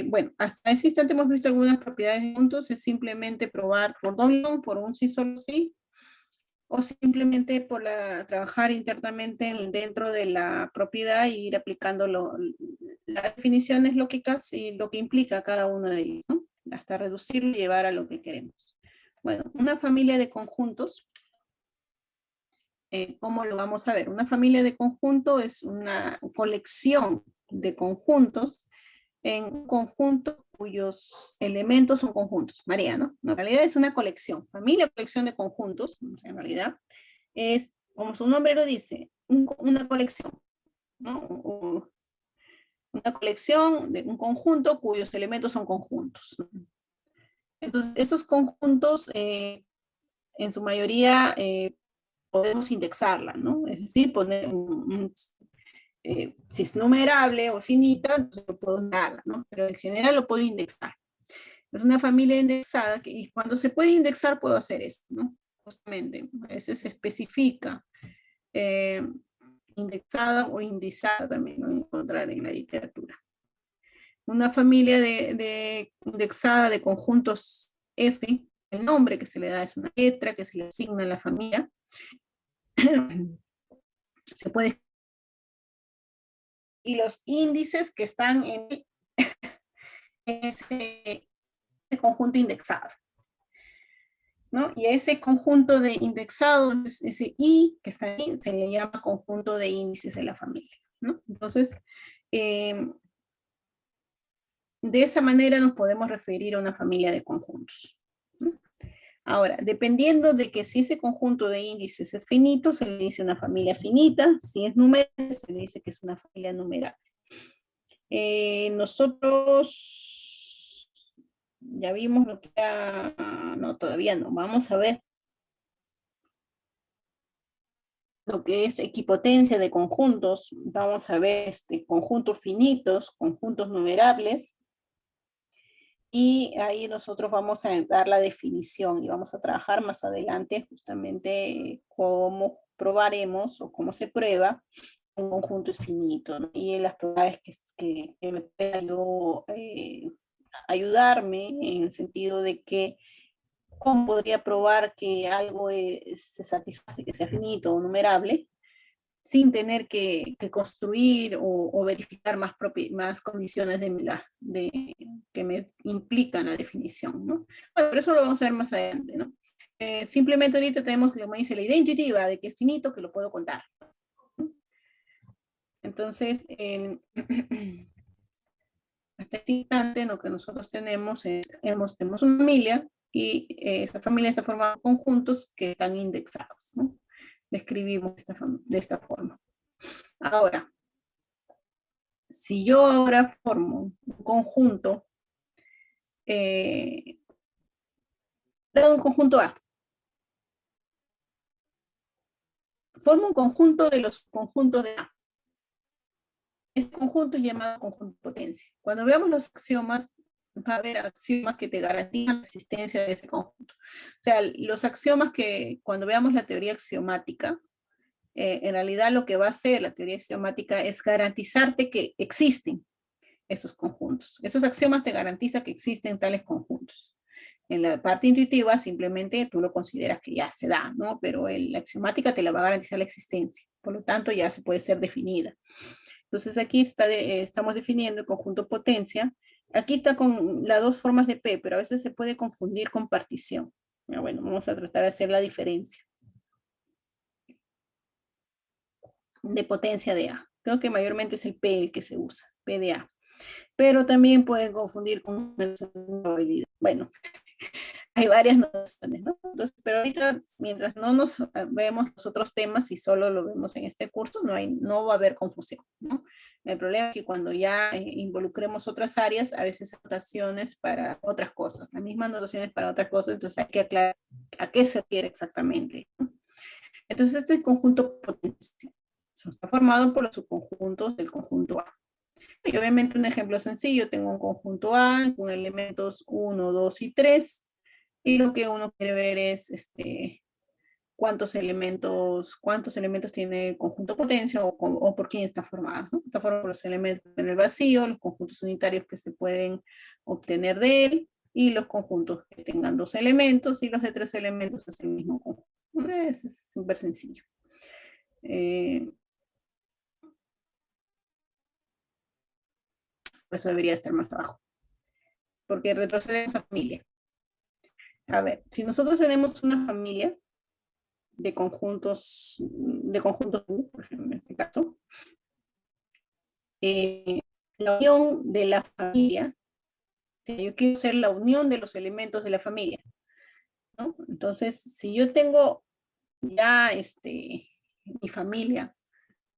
Bueno, hasta ese instante hemos visto algunas propiedades de puntos. Es simplemente probar por doble, por un sí solo sí, o simplemente por trabajar internamente dentro de la propiedad e ir aplicando las definiciones lógicas y lo que implica cada uno de ellos, ¿no? Hasta reducirlo y llevar a lo que queremos. Bueno, una familia de conjuntos, ¿cómo lo vamos a ver? Una familia de conjunto es una colección de conjuntos en un conjunto cuyos elementos son conjuntos. María, ¿no? En realidad es una colección. Familia, colección de conjuntos, en realidad, es, como su nombre lo dice, una colección, ¿no? Una colección de un conjunto cuyos elementos son conjuntos. Entonces, esos conjuntos, en su mayoría, podemos indexarla, ¿no? Es decir, poner si es numerable o finita, entonces lo puedo darla, ¿no? Pero en general lo puedo indexar. Es una familia indexada y cuando se puede indexar puedo hacer eso, ¿no? Justamente, a veces se especifica indexada o indizada también, ¿no? Encontrar en la literatura. Una familia indexada de conjuntos F el nombre que se le da es una letra que se le asigna a la familia. Se puede, y los índices que están en ese conjunto indexado, ¿no? Y a ese conjunto de indexados, ese I que está ahí, se le llama conjunto de índices de la familia, ¿no? Entonces, de esa manera nos podemos referir a una familia de conjuntos, ¿no? Ahora, dependiendo de que si ese conjunto de índices es finito, se le dice una familia finita; si es numeral, se le dice que es una familia numerable. Nosotros ya vimos lo que era, no, todavía no, vamos a ver lo que es equipotencia de conjuntos. Vamos a ver conjuntos finitos, conjuntos numerables, y ahí nosotros vamos a dar la definición y vamos a trabajar más adelante justamente cómo probaremos o cómo se prueba un conjunto es finito, ¿no? Y las probabilidades que me pueda yo ayudarme en el sentido de que cómo podría probar que algo se satisface, que sea finito o numerable, sin tener que construir o verificar más condiciones que me implican la definición, ¿no? Bueno, pero eso lo vamos a ver más adelante, ¿no? Simplemente ahorita tenemos, como dice, la idea intuitiva de que es finito, que lo puedo contar, ¿no? Entonces, hasta este instante lo que nosotros tenemos es, tenemos una familia, y esa familia está formada por conjuntos que están indexados, ¿no? Le escribimos de esta forma. Ahora, si yo ahora formo un conjunto, un conjunto A, formo un conjunto de los conjuntos de A. Este conjunto es llamado conjunto de potencia. Cuando veamos los axiomas, va a haber axiomas que te garantizan la existencia de ese conjunto. O sea, los axiomas que cuando veamos la teoría axiomática, en realidad lo que va a hacer la teoría axiomática es garantizarte que existen esos conjuntos. Esos axiomas te garantizan que existen tales conjuntos. En la parte intuitiva simplemente tú lo consideras que ya se da, ¿no? Pero la axiomática te la va a garantizar la existencia. Por lo tanto, ya se puede ser definida. Entonces aquí estamos definiendo el conjunto potencia. Aquí está con las dos formas de P, pero a veces se puede confundir con partición. Bueno, vamos a tratar de hacer la diferencia de potencia de A. Creo que mayormente es el P el que se usa, P de A. Pero también pueden confundir con probabilidad. Bueno, hay varias nociones, ¿no? Entonces, pero ahorita, mientras no nos vemos los otros temas y solo lo vemos en este curso, no va a haber confusión, ¿no? El problema es que cuando ya involucremos otras áreas, a veces hay notaciones para otras cosas, las mismas notaciones para otras cosas, entonces hay que aclarar a qué se refiere exactamente, ¿no? Entonces, este conjunto potencial está formado por los subconjuntos del conjunto A. Y obviamente un ejemplo sencillo, tengo un conjunto A con elementos 1, 2 y 3, y lo que uno quiere ver es cuántos elementos tiene el conjunto potencia o por quién está formado, ¿no? Está formado por los elementos en el vacío, los conjuntos unitarios que se pueden obtener de él, y los conjuntos que tengan 2 elementos, y los de 3 elementos es el mismo conjunto. Es súper sencillo. Eso debería estar más abajo, porque retrocedemos a familia. A ver, si nosotros tenemos una familia de conjuntos U, por ejemplo, en este caso, la unión de la familia, yo quiero hacer la unión de los elementos de la familia, ¿no? Entonces, si yo tengo ya mi familia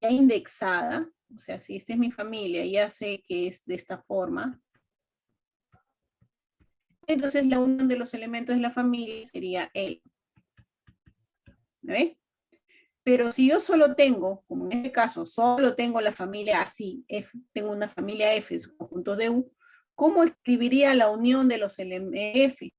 ya indexada, o sea, si esta es mi familia, ya sé que es de esta forma, entonces la unión de los elementos de la familia sería L. ¿Ve? Pero si yo solo tengo, como en este caso, solo tengo la familia así, F, tengo una familia F, subconjuntos de U, ¿cómo escribiría la unión de los elementos F?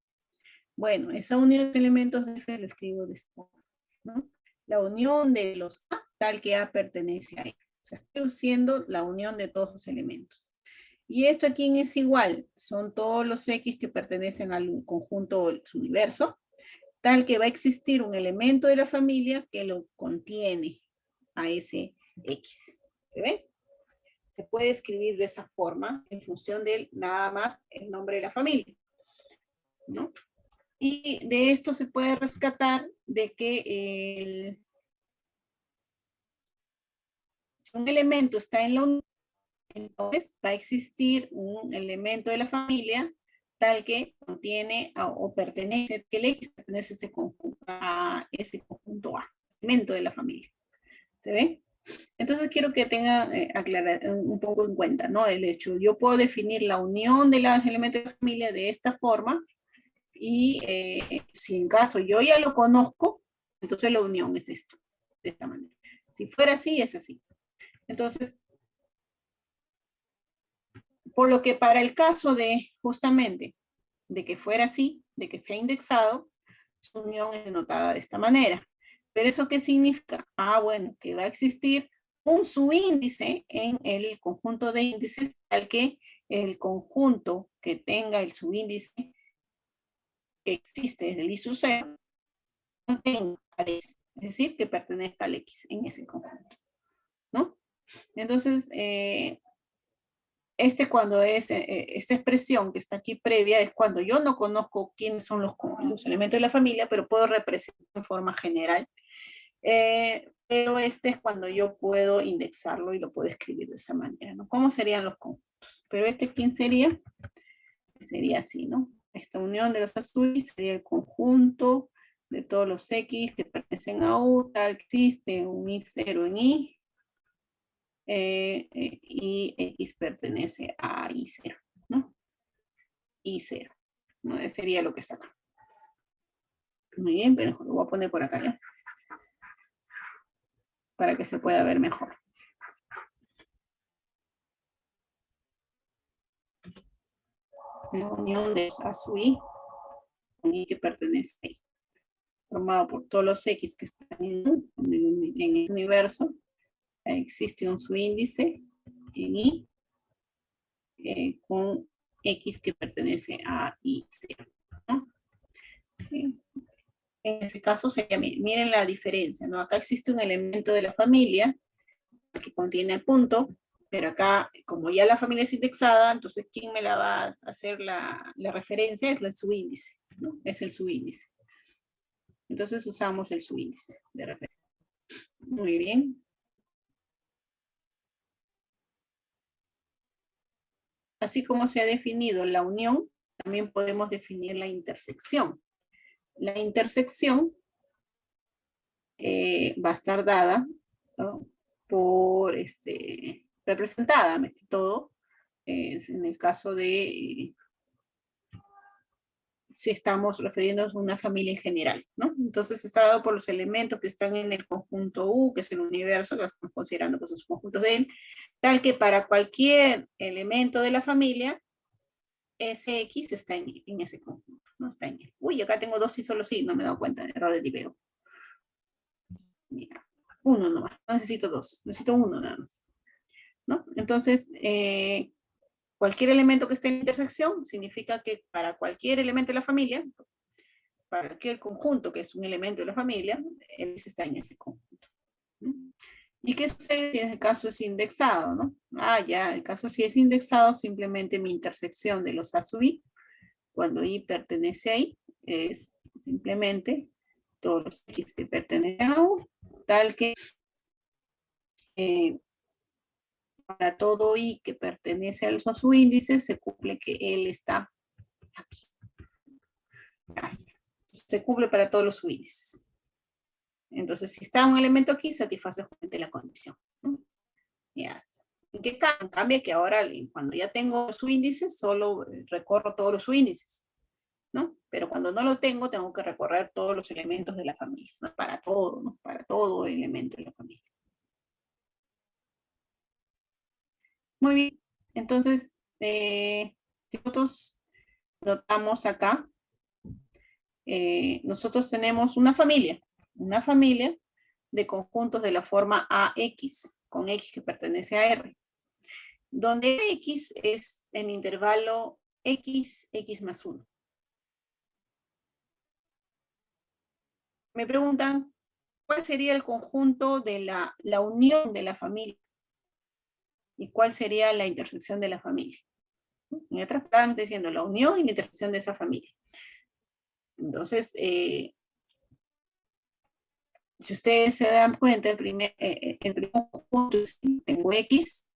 Bueno, esa unión de elementos de F lo escribo de esta forma, ¿no? La unión de los A, tal que A pertenece a F. O sea, estoy haciendo la unión de todos los elementos. Y esto a quién es igual, son todos los X que pertenecen al conjunto universo, tal que va a existir un elemento de la familia que lo contiene a ese X. ¿Se ve? Se puede escribir de esa forma en función de nada más el nombre de la familia, ¿no? Y de esto se puede rescatar de que si un elemento está en la unión, entonces va a existir un elemento de la familia tal que contiene o pertenece, que el X pertenece a ese conjunto A, elemento de la familia. ¿Se ve? Entonces quiero que tengan un poco en cuenta, ¿no? El hecho, yo puedo definir la unión de los elementos de la familia de esta forma y si en caso yo ya lo conozco, entonces la unión es esto, de esta manera. Si fuera así, es así. Entonces, por lo que para el caso de, justamente, de que fuera así, de que sea indexado, su unión es denotada de esta manera. ¿Pero eso qué significa? Ah, bueno, que va a existir un subíndice en el conjunto de índices, tal que el conjunto que tenga el subíndice que existe desde el I sub 0 contenga al X, es decir, que pertenezca al X en ese conjunto, ¿no? Entonces, cuando es, esta expresión que está aquí previa es cuando yo no conozco quiénes son los elementos de la familia, pero puedo representar en forma general. Pero es cuando yo puedo indexarlo y lo puedo escribir de esa manera, ¿no? ¿Cómo serían los conjuntos? Pero ¿quién sería? Sería así, ¿no? Esta unión de los azules sería el conjunto de todos los X que pertenecen a U, tal que existe un I0 en I, y X pertenece a I0, ¿no? I0, ¿no? Ese sería lo que está acá. Muy bien, pero lo voy a poner por acá, ¿ya? Para que se pueda ver mejor. La unión de A sub I, con I que pertenece a I, formado por todos los X que están en el universo. Existe un subíndice en I con X que pertenece a I0, ¿no? En ese caso sería, miren la diferencia, ¿no? Acá existe un elemento de la familia que contiene el punto, pero acá, como ya la familia es indexada, entonces, ¿quién me la va a hacer la referencia? Es el subíndice, ¿no? Es el subíndice. Entonces usamos el subíndice de referencia. Muy bien. Así como se ha definido la unión, también podemos definir la intersección. La intersección va a estar dada, ¿no? Por representada, todo, en el caso de si estamos refiriéndonos a una familia en general, ¿no? Entonces está dado por los elementos que están en el conjunto U, que es el universo, que estamos considerando que son los conjuntos de él, tal que para cualquier elemento de la familia, ese X está en ese conjunto, no está en él. Uy, acá tengo dos y solo sí, no me he dado cuenta de error de tipeo. Mira, uno nomás, no necesito dos, necesito uno nada más, ¿no? Entonces, cualquier elemento que esté en intersección significa que para cualquier elemento de la familia, para cualquier conjunto que es un elemento de la familia, él está en ese conjunto, ¿no? ¿Y qué sucede si en el caso es indexado, no? Ah, ya, el caso si es indexado, simplemente mi intersección de los A sub I, cuando I pertenece a I, es simplemente todos los X que pertenecen a U, tal que para todo I que pertenece a los subíndices, se cumple que él está aquí. Se cumple para todos los subíndices. Entonces, si está un elemento aquí, satisface la condición, ¿no? Ya está. ¿En qué cambia? Que ahora, cuando ya tengo subíndices, solo recorro todos los subíndices, ¿no? Pero cuando no lo tengo, tengo que recorrer todos los elementos de la familia, ¿no? Para todo, ¿no? Para todo elemento de la familia. Muy bien. Entonces, nosotros notamos acá, nosotros tenemos una familia de conjuntos de la forma AX, con X que pertenece a R. donde X es el intervalo X, X más 1. Me preguntan, ¿cuál sería el conjunto de la unión de la familia? ¿Y cuál sería la intersección de la familia? En otras palabras, diciendo la unión y la intersección de esa familia. Entonces, si ustedes se dan cuenta, el primer conjunto, tengo X,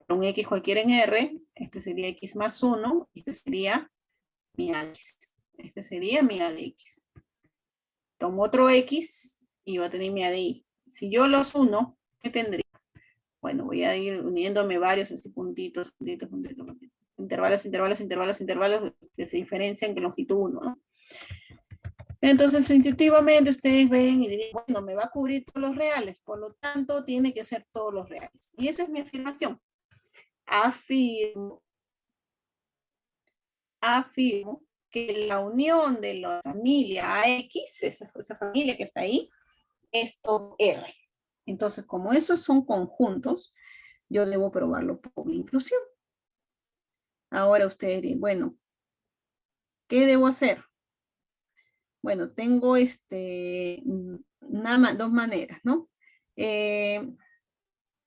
un X cualquiera en R, este sería X más 1, este sería mi A de X. Este sería mi A de X. Tomo otro X y va a tener mi A de Y. Si yo los uno, ¿qué tendría? Bueno, voy a ir uniéndome varios así puntitos, puntitos, puntitos, puntitos. Intervalos, intervalos, intervalos, intervalos que se diferencian en longitud 1, ¿no? Entonces, intuitivamente ustedes ven y dirían, bueno, me va a cubrir todos los reales, por lo tanto, tiene que ser todos los reales. Y esa es mi afirmación. Afirmo que la unión de la familia AX, esa familia que está ahí, es todo R. Entonces, como esos son conjuntos, yo debo probarlo por inclusión. Ahora ustedes dirán, bueno, ¿qué debo hacer? Bueno, tengo dos maneras, ¿no?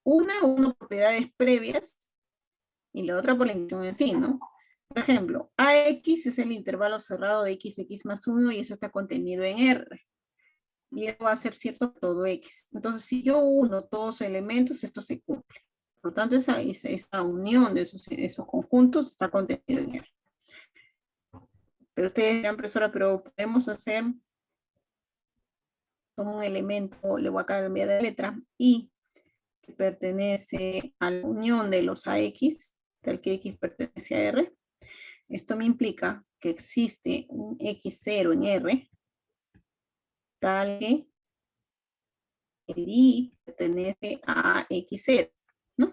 Una propiedades previas y la otra por la inclusión en sí, ¿no? Por ejemplo, AX es el intervalo cerrado de X, X más 1 y eso está contenido en R. Y eso va a ser cierto todo X. Entonces, si yo uno todos los elementos, esto se cumple. Por lo tanto, esa unión de esos conjuntos está contenido en R. Pero ustedes dirán, profesora, pero podemos hacer como un elemento, le voy a cambiar de letra, I, que pertenece a la unión de los AX, del que X pertenece a R. Esto me implica que existe un X0 en R, tal que el I pertenece a X0, ¿no?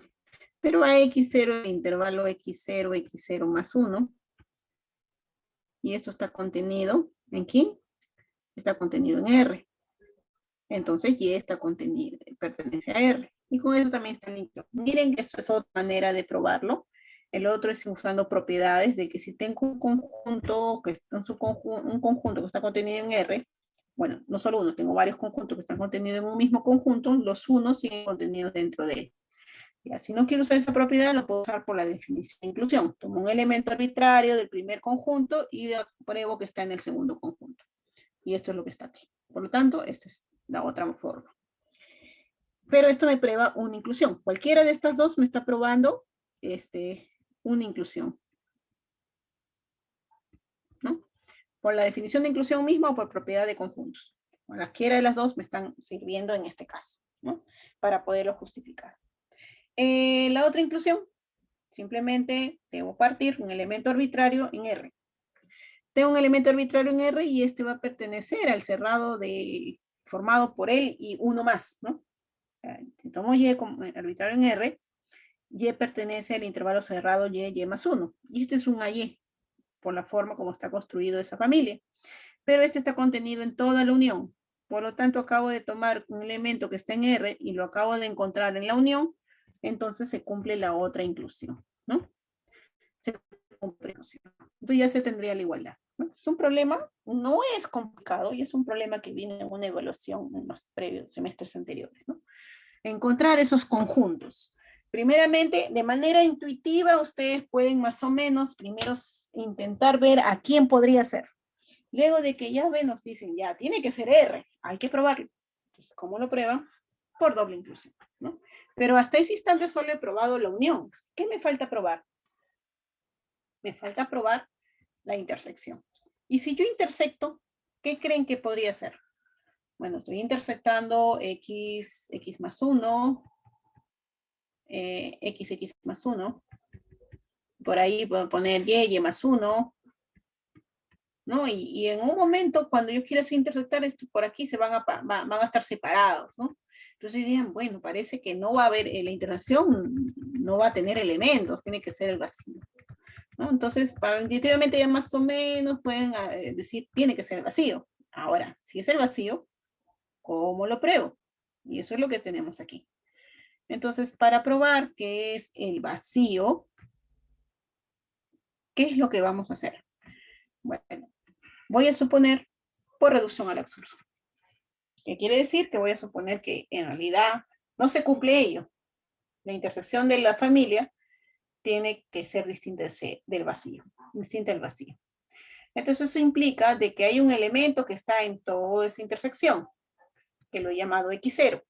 Pero a X0, el intervalo X0, X0 más 1, y esto está contenido ¿en quién? Está contenido en R. Entonces Y está contenido, pertenece a R. Y con eso también está limpio. Miren que eso es otra manera de probarlo. El otro es usando propiedades de que si tengo un conjunto que está contenido en R, bueno, no solo uno, tengo varios conjuntos que están contenidos en un mismo conjunto, los unos siguen contenidos dentro de él. Ya, si no quiero usar esa propiedad, lo puedo usar por la definición de inclusión. Tomo un elemento arbitrario del primer conjunto y pruebo que está en el segundo conjunto. Y esto es lo que está aquí. Por lo tanto, esta es la otra forma. Pero esto me prueba una inclusión. Cualquiera de estas dos me está probando una inclusión. ¿No? Por la definición de inclusión misma o por propiedad de conjuntos. Cualquiera de las dos me están sirviendo en este caso, ¿no? Para poderlo justificar. La otra inclusión, simplemente debo partir un elemento arbitrario en R. Tengo un elemento arbitrario en R y este va a pertenecer al cerrado formado por él y uno más, ¿no? O sea, si tomo Y como arbitrario en R, Y pertenece al intervalo cerrado Y más 1. Y este es un AY, por la forma como está construido esa familia. Pero este está contenido en toda la unión. Por lo tanto, acabo de tomar un elemento que está en R y lo acabo de encontrar en la unión, entonces se cumple la otra inclusión, ¿no? Se cumple la inclusión. Entonces ya se tendría la igualdad. Es un problema, no es complicado, y es un problema que viene en una evaluación en los previos semestres anteriores, ¿no? Encontrar esos conjuntos. Primeramente, de manera intuitiva, ustedes pueden más o menos primero intentar ver a quién podría ser. Luego de que ya ven, nos dicen, ya, tiene que ser R, hay que probarlo. Entonces, ¿cómo lo prueban? Por doble inclusión, ¿no? Pero hasta ese instante solo he probado la unión. ¿Qué me falta probar? Me falta probar la intersección. Y si yo intersecto, ¿qué creen que podría ser? Bueno, estoy intersectando X más 1, X más 1. Por ahí puedo poner Y más 1. ¿No? Y en un momento, cuando yo quiera intersectar esto, por aquí van a estar separados, ¿no? Entonces dirían, bueno, parece que no va a haber, la intersección no va a tener elementos, tiene que ser el vacío, ¿no? Entonces, intuitivamente ya más o menos pueden decir, tiene que ser el vacío. Ahora, si es el vacío, ¿cómo lo pruebo? Y eso es lo que tenemos aquí. Entonces, para probar qué es el vacío, ¿qué es lo que vamos a hacer? Bueno, voy a suponer por reducción al absurdo. ¿Qué quiere decir? Que voy a suponer que en realidad no se cumple ello. La intersección de la familia tiene que ser distinta del vacío, distinta del vacío. Entonces eso implica de que hay un elemento que está en toda esa intersección, que lo he llamado X0.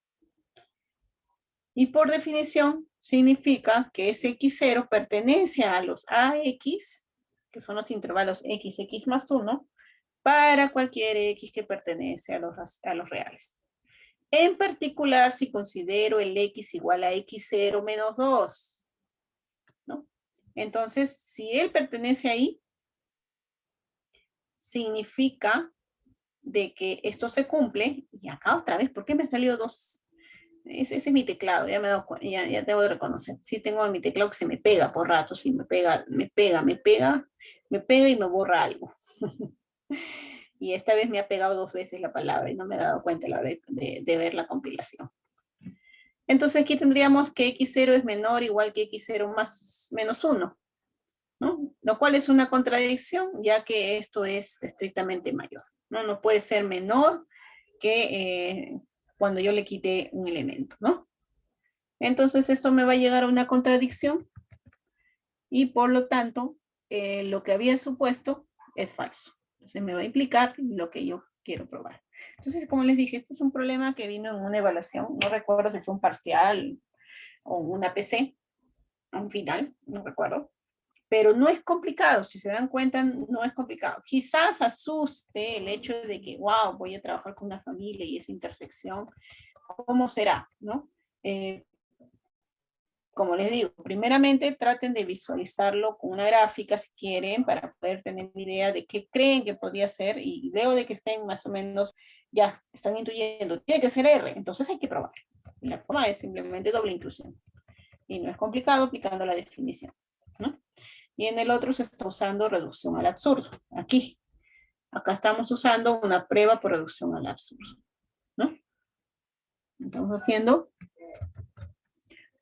Y por definición significa que ese X0 pertenece a los AX, que son los intervalos XX más 1, para cualquier X que pertenece a los reales. En particular, si considero el X igual a X0 menos 2, ¿no? Entonces, si él pertenece ahí, significa de que esto se cumple, y acá otra vez, ¿por qué me salió 2? Ese es mi teclado, ya me he dado ya tengo de reconocer. Sí tengo en mi teclado que se me pega por rato, sí me pega y me borra algo. Y esta vez me ha pegado 2 veces la palabra y no me he dado cuenta a la hora de ver la compilación. Entonces aquí tendríamos que X0 es menor o igual que X0 menos 1, ¿no? Lo cual es una contradicción, ya que esto es estrictamente mayor, ¿no? No puede ser menor que cuando yo le quité un elemento, ¿no? Entonces esto me va a llegar a una contradicción y por lo tanto lo que había supuesto es falso. Entonces me va a implicar lo que yo quiero probar. Entonces, como les dije, este es un problema que vino en una evaluación, no recuerdo si fue un parcial o una PC, un final, no recuerdo. Pero no es complicado, si se dan cuenta, no es complicado. Quizás asuste el hecho de que, wow, voy a trabajar con una familia y esa intersección, ¿cómo será? ¿No? Como les digo, primeramente traten de visualizarlo con una gráfica si quieren, para poder tener una idea de qué creen que podría ser, y veo de que estén más o menos, ya, están intuyendo, tiene que ser R, entonces hay que probar. La forma es simplemente doble inclusión. Y no es complicado aplicando la definición, ¿no? Y en el otro se está usando reducción al absurdo. Aquí. Acá estamos usando una prueba por reducción al absurdo, ¿no? Estamos haciendo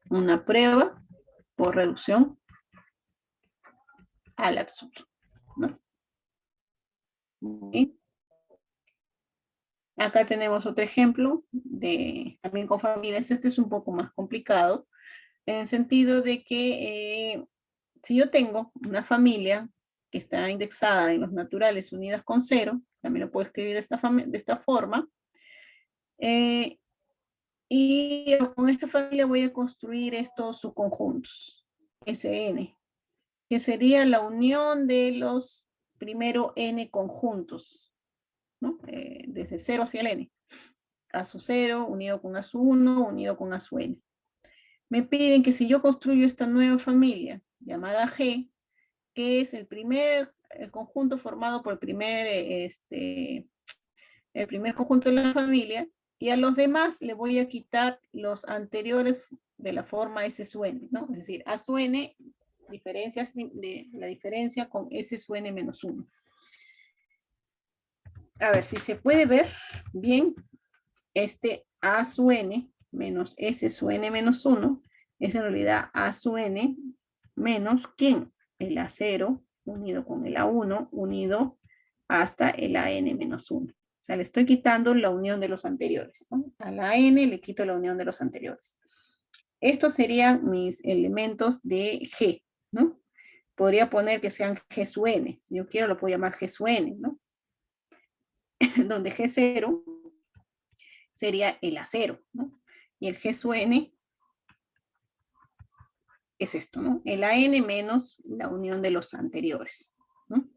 una prueba por reducción al absurdo, ¿no? ¿Sí? Acá tenemos otro ejemplo de también con familias. Este es un poco más complicado, en el sentido de que si yo tengo una familia que está indexada en los naturales unidas con 0, también lo puedo escribir de esta forma, y con esta familia voy a construir estos subconjuntos, Sn, que sería la unión de los primero n conjuntos, ¿no? Desde el 0 hacia el n. A su 0 unido con A su 1 unido con A su n. Me piden que si yo construyo esta nueva familia llamada G, que es el conjunto formado por el primer conjunto de la familia, y a los demás le voy a quitar los anteriores de la forma S sub n, ¿no? Es decir, A sub n, la diferencia con S sub n menos 1. A ver si se puede ver bien, este A sub n menos S sub n menos 1 es en realidad A sub n menos, ¿quién? El A0 unido con el A1 unido hasta el AN menos 1. O sea, le estoy quitando la unión de los anteriores, ¿no? A la n le quito la unión de los anteriores. Estos serían mis elementos de G, ¿no? Podría poner que sean G sub n. Si yo quiero lo puedo llamar G sub n, ¿no? Donde G0 sería el A0, ¿no? Y el G sub n es esto, ¿no? El AN menos la unión de los anteriores, ¿no?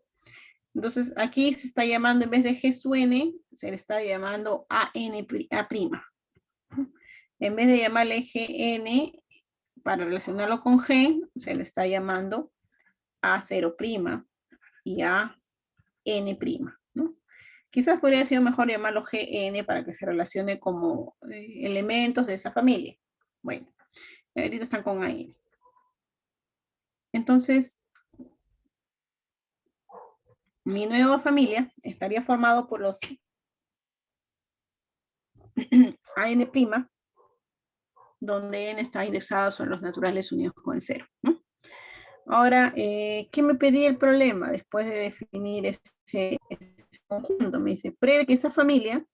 Entonces, aquí se está llamando, en vez de G sub n, se le está llamando A'. En vez de llamarle Gn, para relacionarlo con G, se le está llamando A0' y AN', ¿no? Quizás podría ser mejor llamarlo Gn para que se relacione como elementos de esa familia. Bueno, ahorita están con AN. Entonces, mi nueva familia estaría formado por los AN', donde n está indexado sobre los naturales unidos con el 0, ¿no? Ahora, ¿qué me pedía el problema después de definir ese conjunto? Me dice, pruebe que esa familia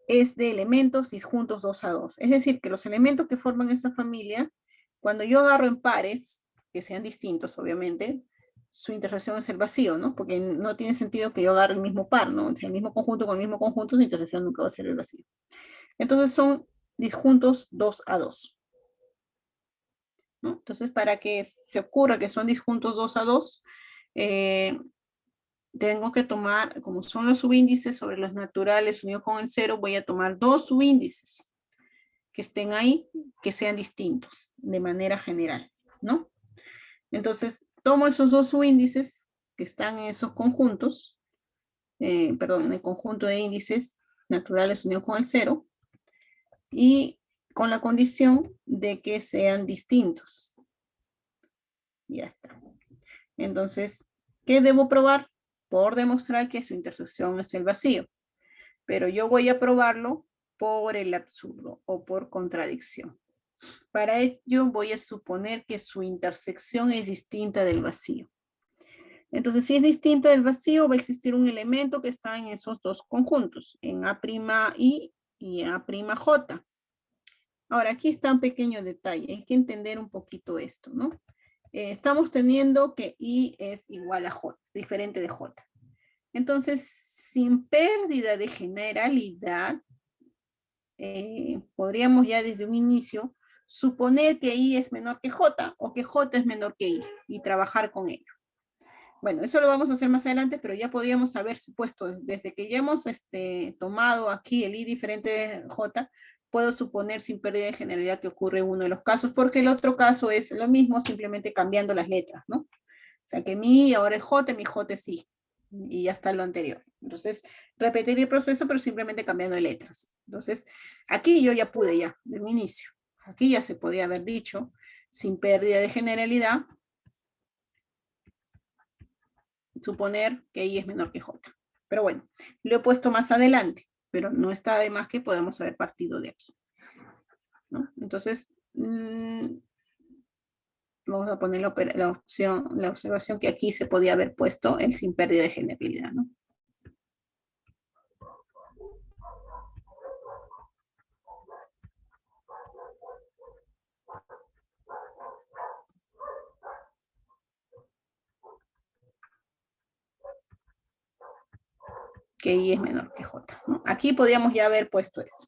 es de elementos disjuntos 2 a 2. Es decir, que los elementos que forman esa familia, cuando yo agarro en pares, que sean distintos, obviamente, su intersección es el vacío, ¿no? Porque no tiene sentido que yo agarre el mismo par, ¿no? Si el mismo conjunto con el mismo conjunto, su intersección nunca va a ser el vacío. Entonces son disjuntos 2 a 2. ¿No? Entonces, para que se ocurra que son disjuntos 2 a 2, tengo que tomar, como son los subíndices sobre los naturales unidos con el 0, voy a tomar 2 subíndices que estén ahí, que sean distintos, de manera general, ¿no? Entonces, tomo esos 2 subíndices que están en esos conjuntos, perdón, en el conjunto de índices naturales unidos con el 0, y con la condición de que sean distintos. Ya está. Entonces, ¿qué debo probar? Por demostrar que su intersección es el vacío. Pero yo voy a probarlo por el absurdo o por contradicción. Para ello voy a suponer que su intersección es distinta del vacío. Entonces, si es distinta del vacío, va a existir un elemento que está en esos dos conjuntos, en A'I y A'J. Ahora, aquí está un pequeño detalle. Hay que entender un poquito esto, ¿no? Estamos teniendo que I es igual a J, diferente de J. Entonces, sin pérdida de generalidad, podríamos ya desde un inicio suponer que I es menor que J o que J es menor que I y trabajar con ello. Bueno, eso lo vamos a hacer más adelante, pero ya podríamos haber supuesto, desde que ya hemos tomado aquí el I diferente de J, puedo suponer sin pérdida de generalidad que ocurre uno de los casos, porque el otro caso es lo mismo, simplemente cambiando las letras, ¿no? O sea, que mi I ahora es J, mi J es I, y ya está lo anterior. Entonces, repetir el proceso, pero simplemente cambiando de letras. Entonces, aquí yo ya pude ya, de mi inicio. Aquí ya se podía haber dicho, sin pérdida de generalidad, suponer que I es menor que J. Pero bueno, lo he puesto más adelante, pero no está de más que podamos haber partido de aquí, ¿no? Entonces, vamos a poner la observación que aquí se podía haber puesto el sin pérdida de generalidad, ¿no? Que I es menor que J, ¿no? Aquí podíamos ya haber puesto eso.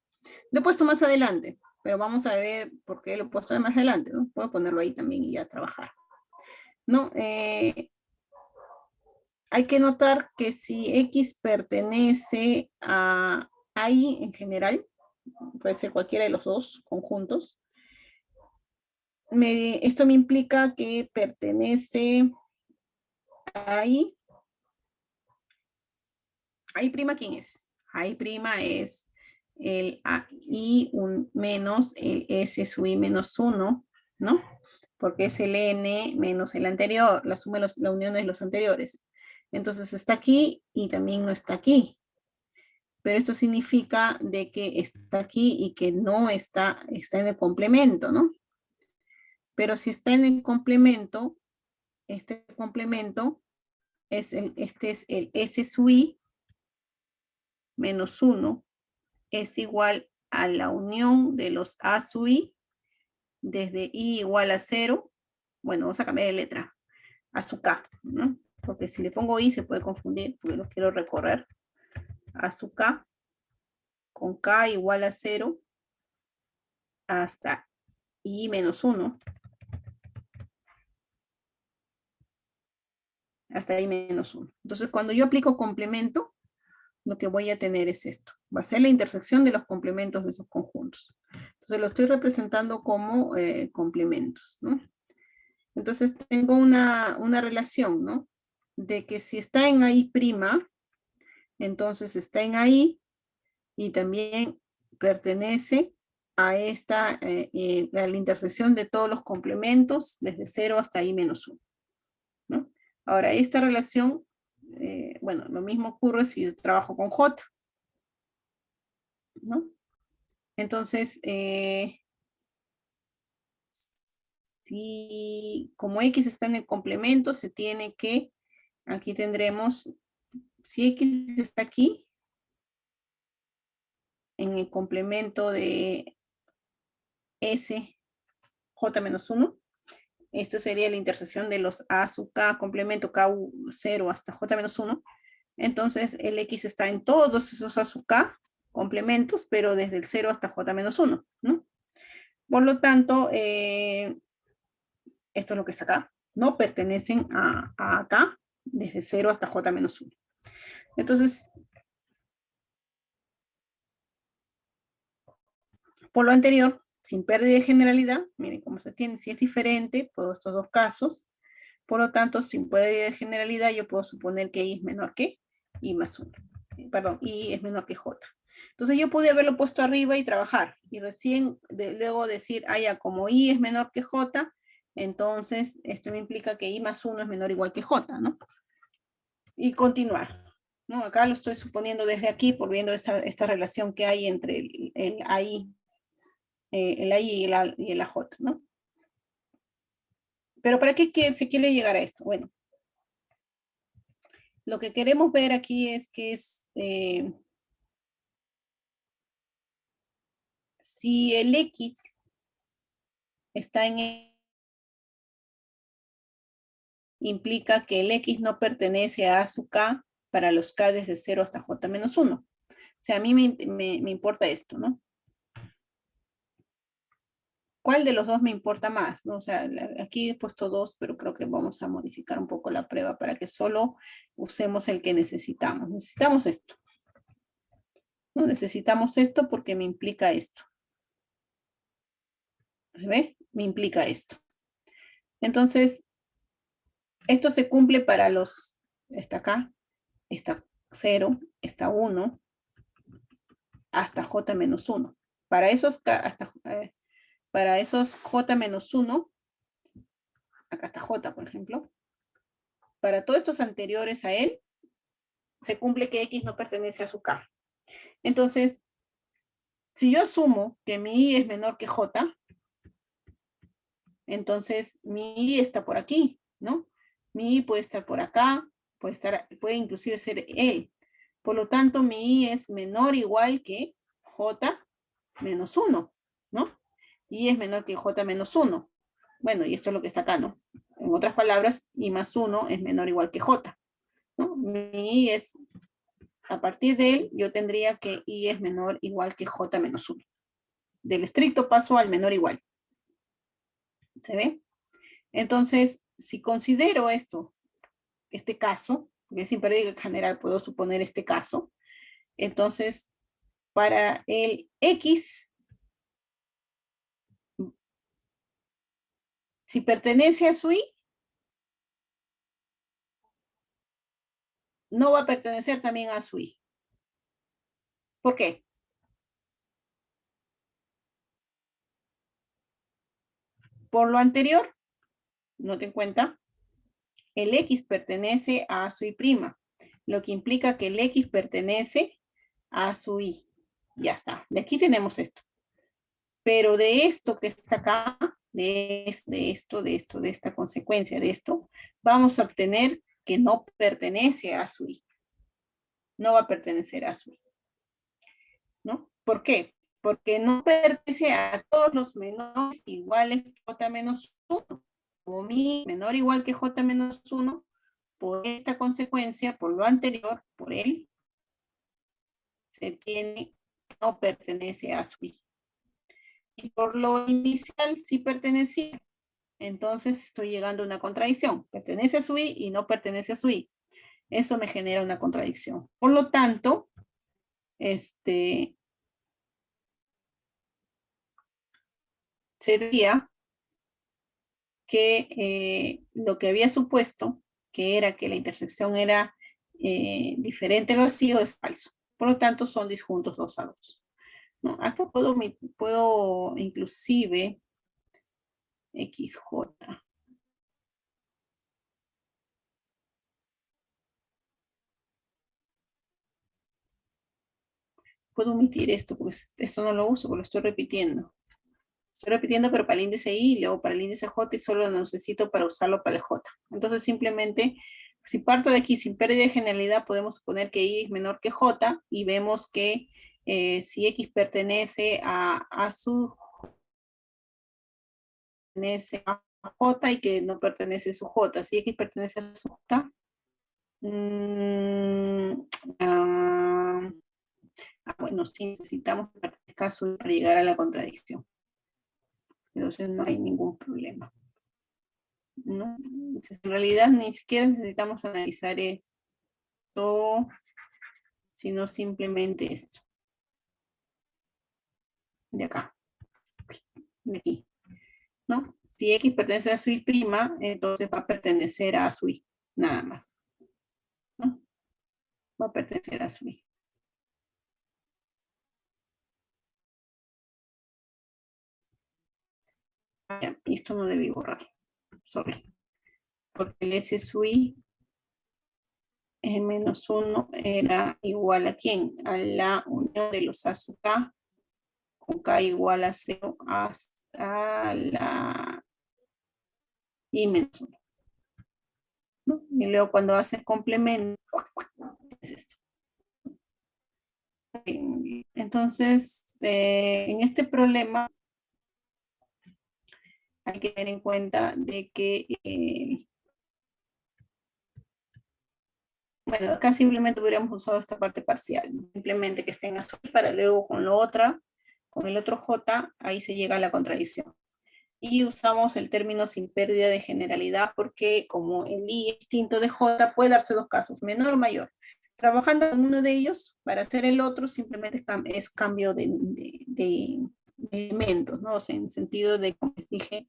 Lo he puesto más adelante, pero vamos a ver por qué lo he puesto más adelante, ¿no? Puedo ponerlo ahí también y ya trabajar. ¿No? Hay que notar que si X pertenece a I en general, puede ser cualquiera de los dos conjuntos, esto me implica que pertenece a I. I prima, ¿quién es? I prima es el I menos el S sub I menos 1, ¿no? Porque es el N menos el anterior, la suma de la unión de los anteriores. Entonces está aquí y también no está aquí. Pero esto significa de que está aquí y que no está en el complemento, ¿no? Pero si está en el complemento, este complemento este es el S sub I menos 1 es igual a la unión de los A sub I desde I igual a 0. Bueno, vamos a cambiar de letra a su K, ¿no? Porque si le pongo I se puede confundir porque lo quiero recorrer. A su K con K igual a 0 hasta I menos 1. Hasta I menos 1. Entonces, cuando yo aplico complemento, lo que voy a tener es esto. Va a ser la intersección de los complementos de esos conjuntos. Entonces, lo estoy representando como complementos, ¿no? Entonces, tengo una relación, ¿no? De que si está en I', entonces está en I y también pertenece a esta, a la intersección de todos los complementos desde 0 hasta I menos 1, ¿no? Ahora, esta relación, bueno, lo mismo ocurre si yo trabajo con J, ¿no? Entonces, Si como X está en el complemento, se tiene que, aquí tendremos, si X está aquí, en el complemento de S, J menos 1, esto sería la intersección de los A sub K, complemento K0 hasta J menos 1. Entonces el X está en todos esos A sub K complementos, pero desde el 0 hasta J menos 1, ¿no? Por lo tanto, esto es lo que está acá. No pertenecen a acá desde 0 hasta J menos 1. Entonces, por lo anterior, sin pérdida de generalidad, miren cómo se tiene, si es diferente por estos dos casos, por lo tanto, sin pérdida de generalidad, yo puedo suponer que I es menor que I más 1. Perdón, I es menor que J. Entonces yo pude haberlo puesto arriba y trabajar, y recién luego decir, ah, ya, como I es menor que J, entonces esto me implica que I más 1 es menor o igual que J, ¿no? Y continuar. ¿No? Acá lo estoy suponiendo desde aquí, por viendo esta relación que hay entre el AI, y el AJ, ¿no? Pero ¿para qué se quiere llegar a esto? Bueno, lo que queremos ver aquí es que si el X está en implica que el X no pertenece a sub K para los K desde 0 hasta J menos 1. O sea, a mí me importa esto, ¿no? ¿Cuál de los dos me importa más? ¿No? O sea, aquí he puesto 2, pero creo que vamos a modificar un poco la prueba para que solo usemos el que necesitamos. Necesitamos esto. No necesitamos esto porque me implica esto. ¿Ve? Me implica esto. Entonces, esto se cumple para los, está acá, está 0, está 1, hasta J menos 1. Para esos, para esos J menos 1, acá está J, por ejemplo, para todos estos anteriores a él, se cumple que X no pertenece a su K. Entonces, si yo asumo que mi I es menor que J, entonces mi I está por aquí, ¿no? Mi I puede estar por acá, puede inclusive ser él. Por lo tanto, mi I es menor o igual que J menos 1, ¿no? I es menor que J menos 1. Bueno, y esto es lo que está acá, ¿no? En otras palabras, I más 1 es menor o igual que J, ¿no? Mi I es, a partir de él, yo tendría que I es menor o igual que J menos 1. Del estricto paso al menor o igual. ¿Se ve? Entonces, si considero esto, este caso, que sin pérdida general puedo suponer este caso, entonces, para el X, si pertenece a su I, no va a pertenecer también a su I. ¿Por qué? Por lo anterior, noten en cuenta, el X pertenece a su I', lo que implica que el X pertenece a su I. Ya está, de aquí tenemos esto. Pero de esto que está acá, de esta consecuencia de esto, vamos a obtener que no pertenece a su I. No va a pertenecer a su I. ¿No? ¿Por qué? Porque no pertenece a todos los menores iguales que J menos 1. Como mi menor igual que J menos 1, por esta consecuencia, por lo anterior, por él, se tiene que no pertenece a su I. Y por lo inicial sí pertenecía. Entonces estoy llegando a una contradicción. Pertenece a su I y no pertenece a su I. Eso me genera una contradicción. Por lo tanto, sería que lo que había supuesto, que era que la intersección era diferente al vacío, es falso. Por lo tanto, son disjuntos 2 a 2. ¿No? Acá puedo inclusive XJ. Puedo omitir esto porque esto no lo uso, porque lo estoy repitiendo. Estoy repitiendo, pero para el índice I, luego para el índice J, y solo lo necesito para usarlo para el J. Entonces, simplemente, si parto de aquí sin pérdida de generalidad, podemos suponer que I es menor que J, y vemos que si X pertenece a su pertenece a J y que no pertenece a su J. Si X pertenece a su J, bueno, sí necesitamos que pertenezca a su para llegar a la contradicción. Entonces no hay ningún problema, ¿no? Entonces, en realidad ni siquiera necesitamos analizar esto, sino simplemente esto. De acá. De aquí. ¿No? Si X pertenece a su Y', entonces va a pertenecer a su Y. Nada más. ¿No? Va a pertenecer a su Y. Ya, esto no debí borrar. Sorry. Porque el S sub I menos 1 era igual a ¿quién? A la unión de los A sub K con K igual a 0 hasta la I menos 1. ¿No? Y luego cuando haces complemento, es esto. Entonces, en este problema hay que tener en cuenta de que, bueno, acá simplemente hubiéramos usado esta parte parcial, simplemente que estén así para luego con lo otra, con el otro J, ahí se llega a la contradicción. Y usamos el término sin pérdida de generalidad porque como el I es distinto de J, puede darse dos casos, menor o mayor. Trabajando con uno de ellos, para hacer el otro, simplemente es cambio de elementos, ¿no? O sea, en sentido de, como les dije,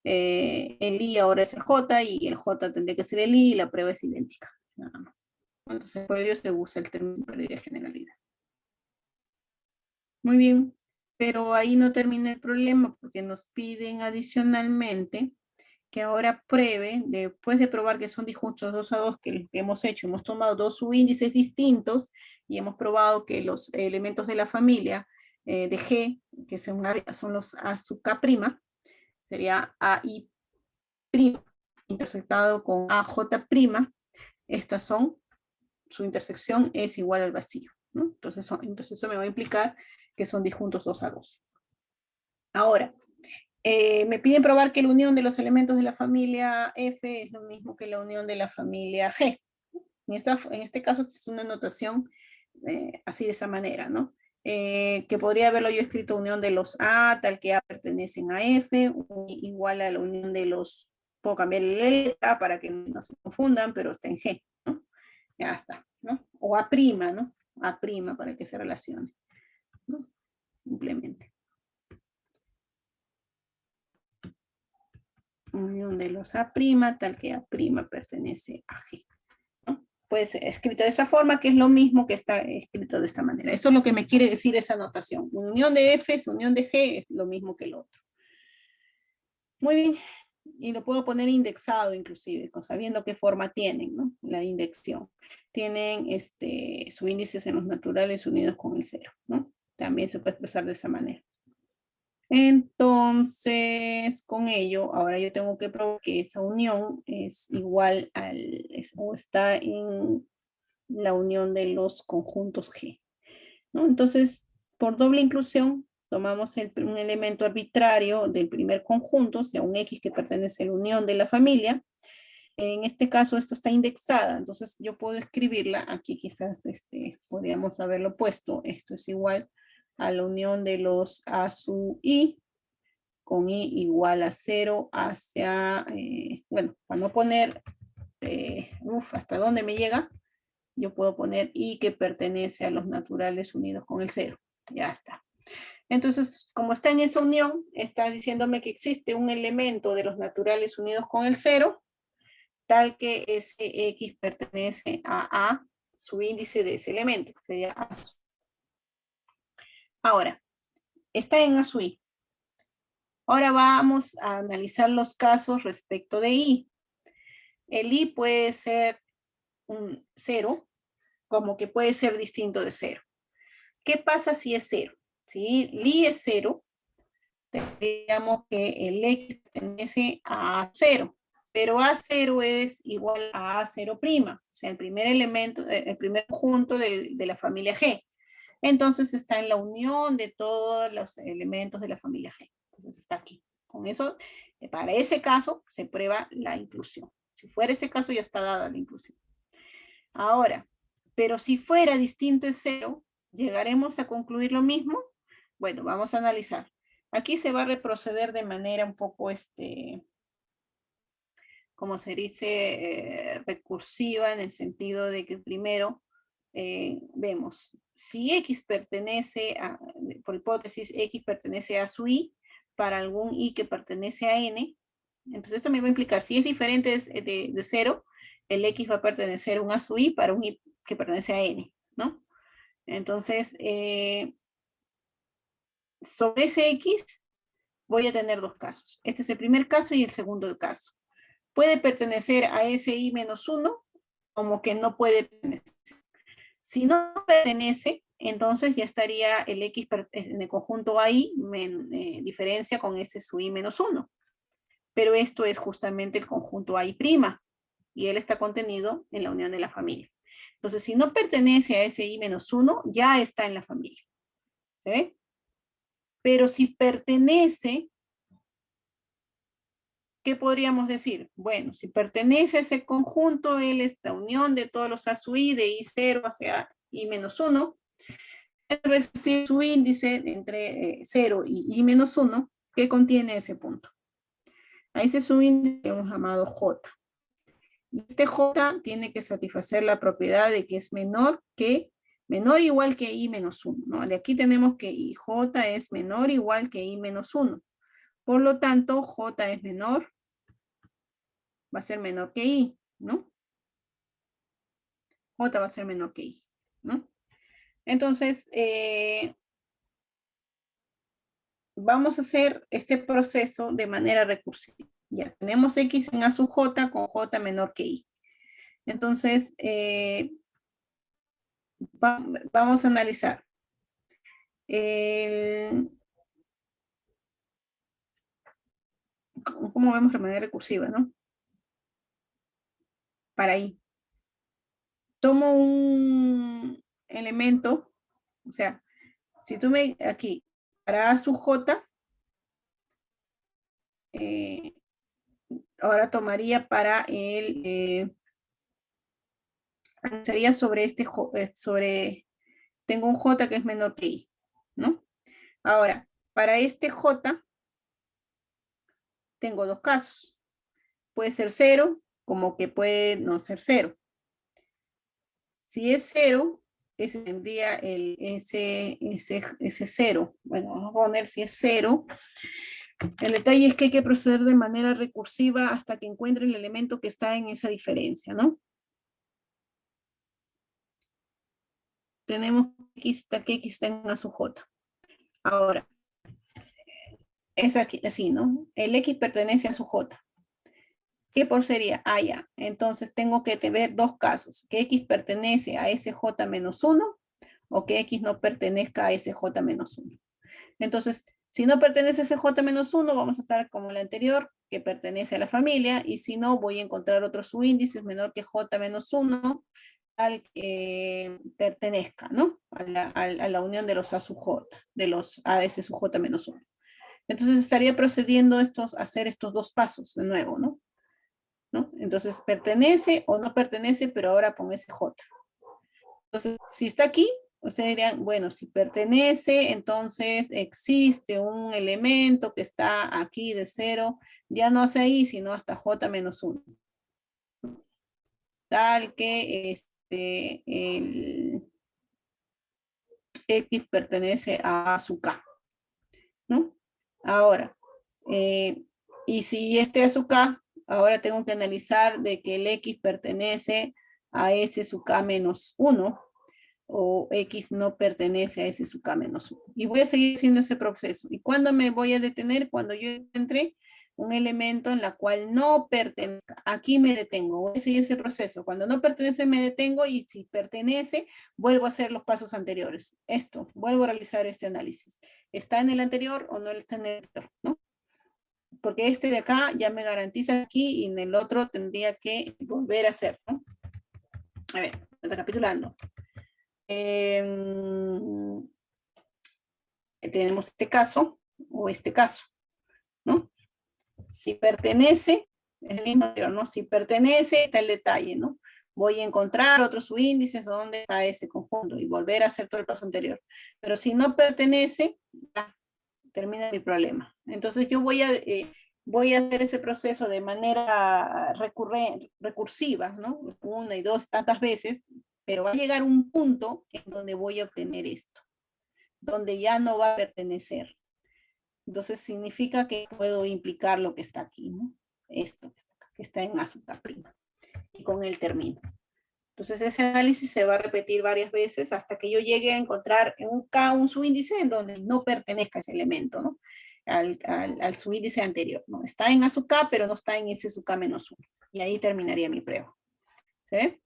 el I ahora es el J y el J tendría que ser el I y la prueba es idéntica, nada más. Entonces, por ello se usa el término sin pérdida de generalidad. Muy bien, pero ahí no termina el problema porque nos piden adicionalmente que ahora pruebe, después de probar que son disjuntos 2 a 2 que hemos hecho, hemos tomado dos subíndices distintos y hemos probado que los elementos de la familia de G, que son los A sub K', sería AI', intersectado con AJ', estas son, su intersección es igual al vacío, ¿no? Entonces eso me va a implicar que son disjuntos 2 a 2. Ahora, me piden probar que la unión de los elementos de la familia F es lo mismo que la unión de la familia G. En este caso, esta es una notación así de esa manera, ¿no? Que podría haberlo yo escrito unión de los A, tal que A pertenecen a F, igual a la unión de los, puedo cambiar la letra para que no se confundan, pero está en G, ¿no? Ya está, ¿no? O A', ¿no? A' para que se relacione, ¿no? Simplemente. Unión de los A', tal que A' pertenece a G. ¿No? Puede ser escrito de esa forma, que es lo mismo que está escrito de esta manera. Eso es lo que me quiere decir esa notación. Unión de F, unión de G, es lo mismo que el otro. Muy bien. Y lo puedo poner indexado inclusive, sabiendo qué forma tienen, ¿no? La indexación. Tienen subíndices en los naturales unidos con el 0, ¿no? También se puede expresar de esa manera. Entonces, con ello, ahora yo tengo que probar que esa unión es igual o está en la unión de los conjuntos G, ¿no? Entonces, por doble inclusión, tomamos un elemento arbitrario del primer conjunto, o sea, un X que pertenece a la unión de la familia. En este caso, esta está indexada, entonces yo puedo escribirla, aquí quizás podríamos haberlo puesto, esto es igual a la unión de los A sub I, con I igual a 0 hacia, bueno, para no poner, hasta dónde me llega, yo puedo poner I que pertenece a los naturales unidos con el 0, ya está. Entonces, como está en esa unión, está diciéndome que existe un elemento de los naturales unidos con el 0, tal que ese X pertenece a su índice de ese elemento, que sería A. Ahora, está en A sub I. Ahora vamos a analizar los casos respecto de I. El I puede ser un 0, como que puede ser distinto de 0. ¿Qué pasa si es 0? Si el I es 0, tendríamos que el X pertenece a 0, pero A0 es igual a A0', o sea, el primer elemento, el primer conjunto de la familia G. Entonces está en la unión de todos los elementos de la familia G. Entonces está aquí. Con eso, para ese caso, se prueba la inclusión. Si fuera ese caso, ya está dada la inclusión. Ahora, pero si fuera distinto de 0, ¿llegaremos a concluir lo mismo? Bueno, vamos a analizar. Aquí se va a reproceder de manera un poco, como se dice, recursiva, en el sentido de que primero vemos si X pertenece a, por hipótesis, X pertenece a su Y, para algún Y que pertenece a N. Entonces esto me va a implicar, si es diferente de 0, el X va a pertenecer a un A su Y para un Y que pertenece a N, ¿no? Entonces, sobre ese X voy a tener dos casos. Este es el primer caso y el segundo caso. Puede pertenecer a ese I menos 1, como que no puede pertenecer. Si no pertenece, entonces ya estaría el X en el conjunto AI diferencia con ese su I menos 1. Pero esto es justamente el conjunto AI', y él está contenido en la unión de la familia. Entonces, si no pertenece a ese I menos 1, ya está en la familia. ¿Se ve? Pero si pertenece, ¿qué podríamos decir? Bueno, si pertenece a ese conjunto, él es la unión de todos los A su I, de I0 hacia I menos 1. Debe existir su índice entre 0 y I menos 1, que contiene ese punto. A ese su índice que hemos llamado J. Y este J tiene que satisfacer la propiedad de que es menor o igual que I menos 1, ¿no? De aquí tenemos que J es menor o igual que I menos 1. Por lo tanto, J es menor, va a ser menor que I, ¿no? J va a ser menor que I, ¿no? Entonces, vamos a hacer este proceso de manera recursiva. Ya tenemos X en A sub J con J menor que I. Entonces, vamos a analizar. ¿Cómo vemos la manera recursiva, no? Para I. Tomo un elemento, o sea, si tú me, aquí, para A sub J, ahora tomaría para el, sería sobre tengo un J que es menor que I, ¿no? Ahora, para este J, tengo dos casos. Puede ser 0, como que puede no ser 0. Si es 0, ese tendría ese 0. Bueno, vamos a poner si es 0. El detalle es que hay que proceder de manera recursiva hasta que encuentre el elemento que está en esa diferencia, ¿no? Tenemos X, que X está en A sub J. Ahora, es aquí, así, ¿no? El X pertenece a su J. ¿Qué por sería? Ah, ya. Entonces tengo que ver dos casos. Que X pertenece a ese J menos 1 o que X no pertenezca a ese J menos 1. Entonces, si no pertenece a ese J menos 1, vamos a estar como el anterior, que pertenece a la familia, y si no, voy a encontrar otro subíndice menor que J menos 1 al que pertenezca, ¿no? A la unión de los A sub J, de los A de ese sub J menos 1. Entonces estaría procediendo a hacer estos dos pasos de nuevo, ¿no? Entonces, pertenece o no pertenece, pero ahora pon ese J. Entonces, si está aquí, ustedes dirían, bueno, si pertenece, entonces existe un elemento que está aquí de 0, ya no hace ahí, sino hasta J menos 1. Tal que el X pertenece a su K, ¿no? Ahora, y si este es su K, ahora tengo que analizar de que el X pertenece a ese su K menos 1 o X no pertenece a ese su K menos 1. Y voy a seguir haciendo ese proceso. ¿Y cuándo me voy a detener? Cuando yo encuentre un elemento en la cual no pertenece. Aquí me detengo. Voy a seguir ese proceso. Cuando no pertenece me detengo y si pertenece vuelvo a hacer los pasos anteriores. Vuelvo a realizar este análisis. ¿Está en el anterior o no está en el anterior? ¿No? Porque este de acá ya me garantiza aquí y en el otro tendría que volver a hacer, ¿no? A ver, recapitulando. Tenemos este caso o este caso, ¿no? Si pertenece, es el mismo anterior, ¿no? Si pertenece, está el detalle, ¿no? Voy a encontrar otros subíndices donde está ese conjunto y volver a hacer todo el paso anterior. Pero si no pertenece, ya termina mi problema. Entonces yo voy a hacer ese proceso de manera recursiva, ¿no? Una y dos, tantas veces, pero va a llegar un punto en donde voy a obtener esto, donde ya no va a pertenecer. Entonces significa que puedo implicar lo que está aquí, ¿no? Esto que está en azúcar prima. Y con él termino. Entonces ese análisis se va a repetir varias veces hasta que yo llegue a encontrar en un K un subíndice en donde no pertenezca ese elemento, ¿no? Al subíndice anterior, ¿no? Está en azúcar, pero no está en ese SUK -1. Y ahí terminaría mi prueba. ¿Se ve?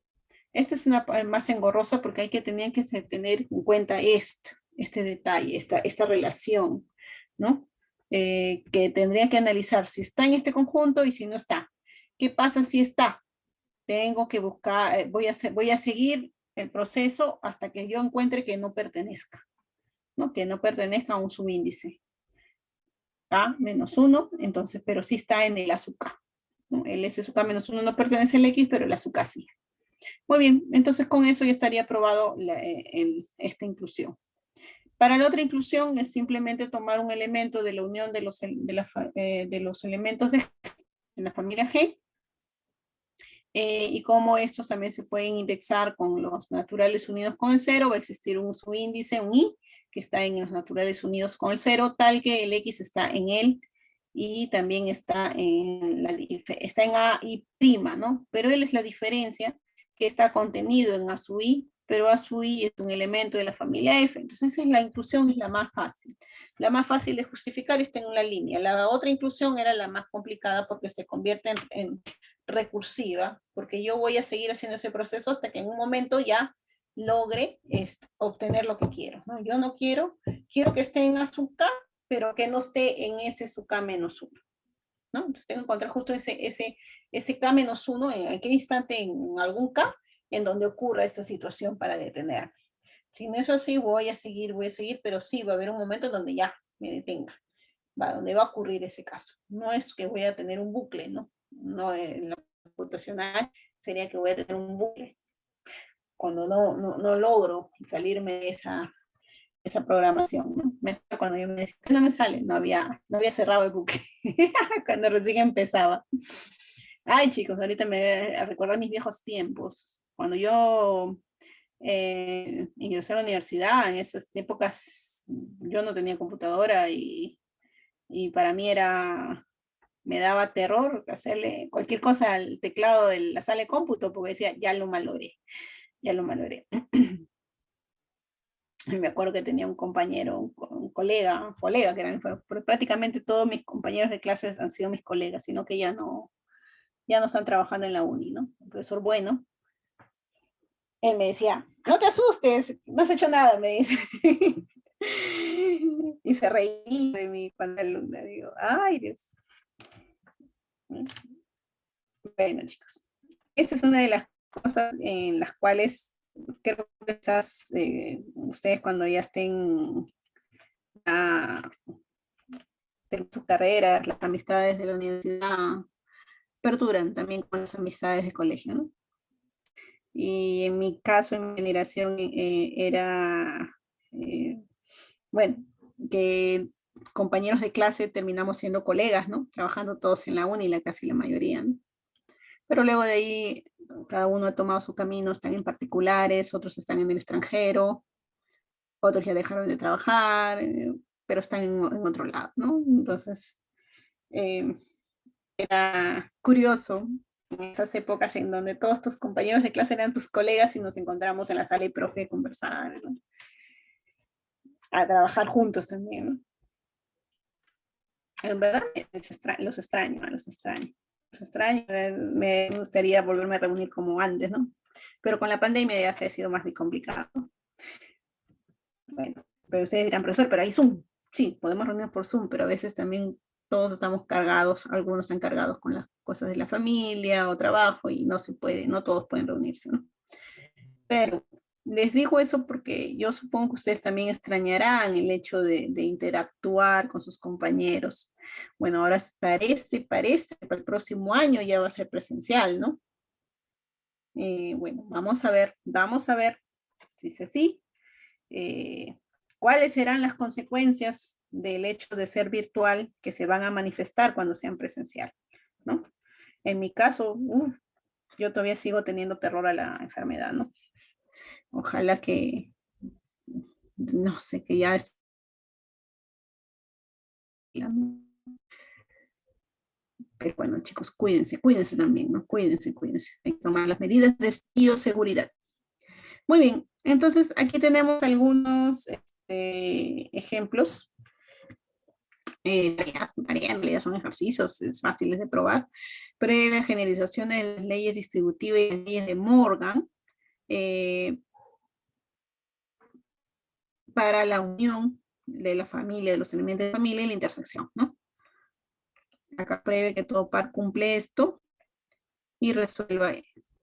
Esta es una más engorrosa porque hay que tener en cuenta este detalle, esta relación, ¿no? Que tendría que analizar si está en este conjunto y si no está. ¿Qué pasa si está? Tengo que buscar, voy a seguir el proceso hasta que yo encuentre que no pertenezca, ¿no? Que no pertenezca a un subíndice. K -1, entonces, pero sí está en el azúcar, ¿no? El SUK -1 no pertenece al X, pero el azúcar sí. Muy bien, entonces con eso ya estaría aprobado esta inclusión. Para la otra inclusión es simplemente tomar un elemento de la unión de los elementos de la familia G, y cómo estos también se pueden indexar con los naturales unidos con el 0, va a existir un subíndice, un I, que está en los naturales unidos con el 0, tal que el X está en él, y también está en A y prima, ¿no? Pero él es la diferencia que está contenido en A sub I, pero A sub I es un elemento de la familia F, entonces la inclusión es la más fácil. La más fácil de justificar está en una línea, la otra inclusión era la más complicada porque se convierte en recursiva, porque yo voy a seguir haciendo ese proceso hasta que en un momento ya logre obtener lo que quiero, ¿no? Yo no quiero que esté en azúcar, pero que no esté en ese SUK -1, ¿no? Entonces tengo que encontrar justo ese K -1 en aquel instante, en algún K, en donde ocurra esta situación para detenerme. Si no es así, voy a seguir, pero sí va a haber un momento en donde ya me detenga, donde va a ocurrir ese caso. No es que voy a tener un bucle, ¿no? No, en la computacional sería que voy a tener un bucle. Cuando no logro salirme de esa programación, ¿no? Cuando yo me decía, no me sale, no había cerrado el bucle. Cuando recién empezaba. Ay, chicos, ahorita me voy a recordar mis viejos tiempos. Cuando yo ingresé a la universidad, en esas épocas yo no tenía computadora y para mí me daba terror hacerle cualquier cosa al teclado de la sala de cómputo porque decía, ya lo malogré. Me acuerdo que tenía un compañero, un colega que eran, prácticamente todos mis compañeros de clases han sido mis colegas, sino que ya no están trabajando en la uni, ¿no? Un profesor bueno. Él me decía, no te asustes, no has hecho nada, me dice. Y se reía de mí cuando la alumna, digo, ay Dios. Bueno, chicos, esta es una de las cosas en las cuales creo que quizás ustedes cuando ya estén en sus carreras, las amistades de la universidad, perduran también con las amistades de colegio, ¿no? Y en mi caso, en mi generación, era, bueno, que compañeros de clase terminamos siendo colegas, ¿no? Trabajando todos en la uni, casi la mayoría, ¿no? Pero luego de ahí, cada uno ha tomado su camino, están en particulares, otros están en el extranjero, otros ya dejaron de trabajar, pero están en otro lado, ¿no? Entonces, era curioso en esas épocas en donde todos tus compañeros de clase eran tus colegas y nos encontramos en la sala y profe a conversar, ¿no? A trabajar juntos también, ¿no? En verdad, los extraño. Me gustaría volverme a reunir como antes, ¿no? Pero con la pandemia ya se ha sido más complicado. Bueno, pero ustedes dirán, profesor, pero hay Zoom. sí, podemos reunirnos por Zoom, pero a veces también todos estamos cargados, algunos están cargados con las cosas de la familia o trabajo y no se puede, no todos pueden reunirse, ¿no? Pero les digo eso porque yo supongo que ustedes también extrañarán el hecho de interactuar con sus compañeros. Bueno, ahora parece que para el próximo año ya va a ser presencial, ¿no? Bueno, vamos a ver si es así. ¿Cuáles serán las consecuencias del hecho de ser virtual que se van a manifestar cuando sean presencial? ¿No? En mi caso, yo todavía sigo teniendo terror a la enfermedad, ¿no? Ojalá que, no sé, que ya es... Pero bueno, chicos, cuídense también, ¿no? Cuídense. Hay que tomar las medidas de bioseguridad. Muy bien, entonces aquí tenemos algunos ejemplos. Tareas en realidad son ejercicios, es fáciles de probar, pero la generalización de las leyes distributivas y las leyes de Morgan para la unión de la familia, de los elementos de familia y la intersección, ¿no? Acá prevé que todo par cumple esto y resuelva eso.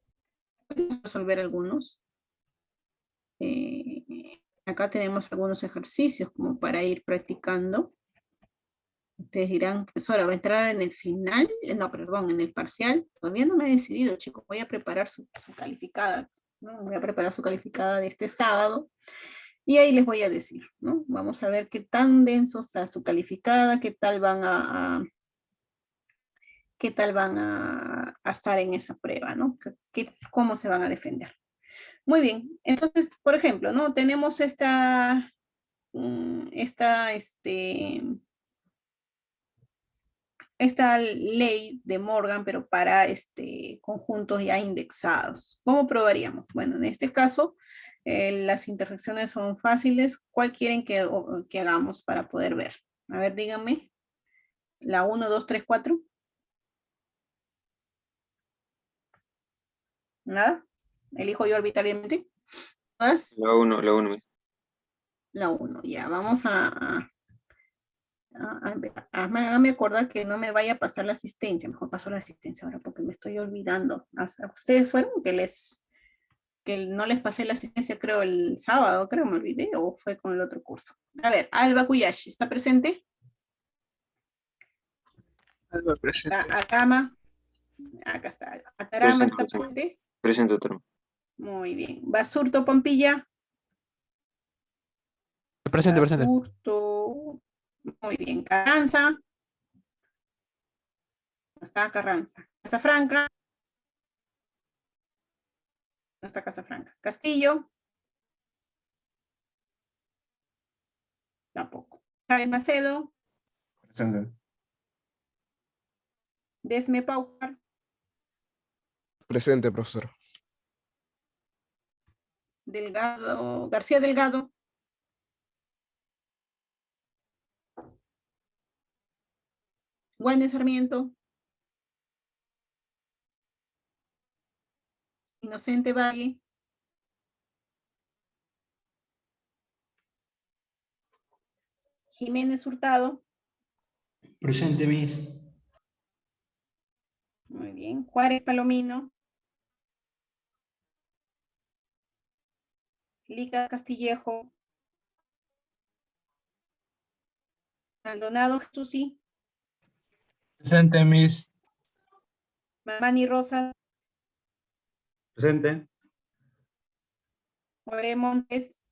Vamos a resolver algunos. Acá tenemos algunos ejercicios como para ir practicando. Ustedes dirán, profesora, ¿va a entrar en el final? No, perdón, en el parcial. Todavía no me he decidido, chicos. Voy a preparar su calificada, ¿no? Voy a preparar su calificada de este sábado. Y ahí les voy a decir, ¿no? Vamos a ver qué tan denso está su calificada, qué tal van a estar en esa prueba, ¿no? ¿Cómo se van a defender? Muy bien. Entonces, por ejemplo, ¿no? Tenemos esta ley de Morgan, pero para conjuntos ya indexados. ¿Cómo probaríamos? Bueno, en este caso, las intersecciones son fáciles. ¿Cuál quieren que hagamos para poder ver? A ver, díganme. La 1, 2, 3, 4. ¿Nada? ¿Elijo yo arbitrariamente? ¿Todas? La 1, la 1. La 1, ya. Vamos hágame acordar que no me vaya a pasar la asistencia. Mejor paso la asistencia ahora porque me estoy olvidando. ¿Ustedes fueron que no les pasé la asistencia, creo, el sábado, creo, me olvidé, o fue con el otro curso? A ver, Alba Kuyashi, ¿está presente? Alba presente. Akama, acá está Alba. Atarama, ¿está presente? Presente, Atarama. Muy bien. Basurto Pompilla. Presente. Basurto. Muy bien. Carranza. No está Carranza. Casafranca. No está Casafranca. Castillo. Tampoco. Jaime Macedo. Presente. Desme Paucar. Presente, profesor. Delgado. García Delgado. Juan Sarmiento. Inocente Valle. Jiménez Hurtado. Presente, Miss. Muy bien. Juárez Palomino. Lica Castillejo. Maldonado Jesús. Presente, Miss. Mamani Rosa. Presente. Jorge Montes.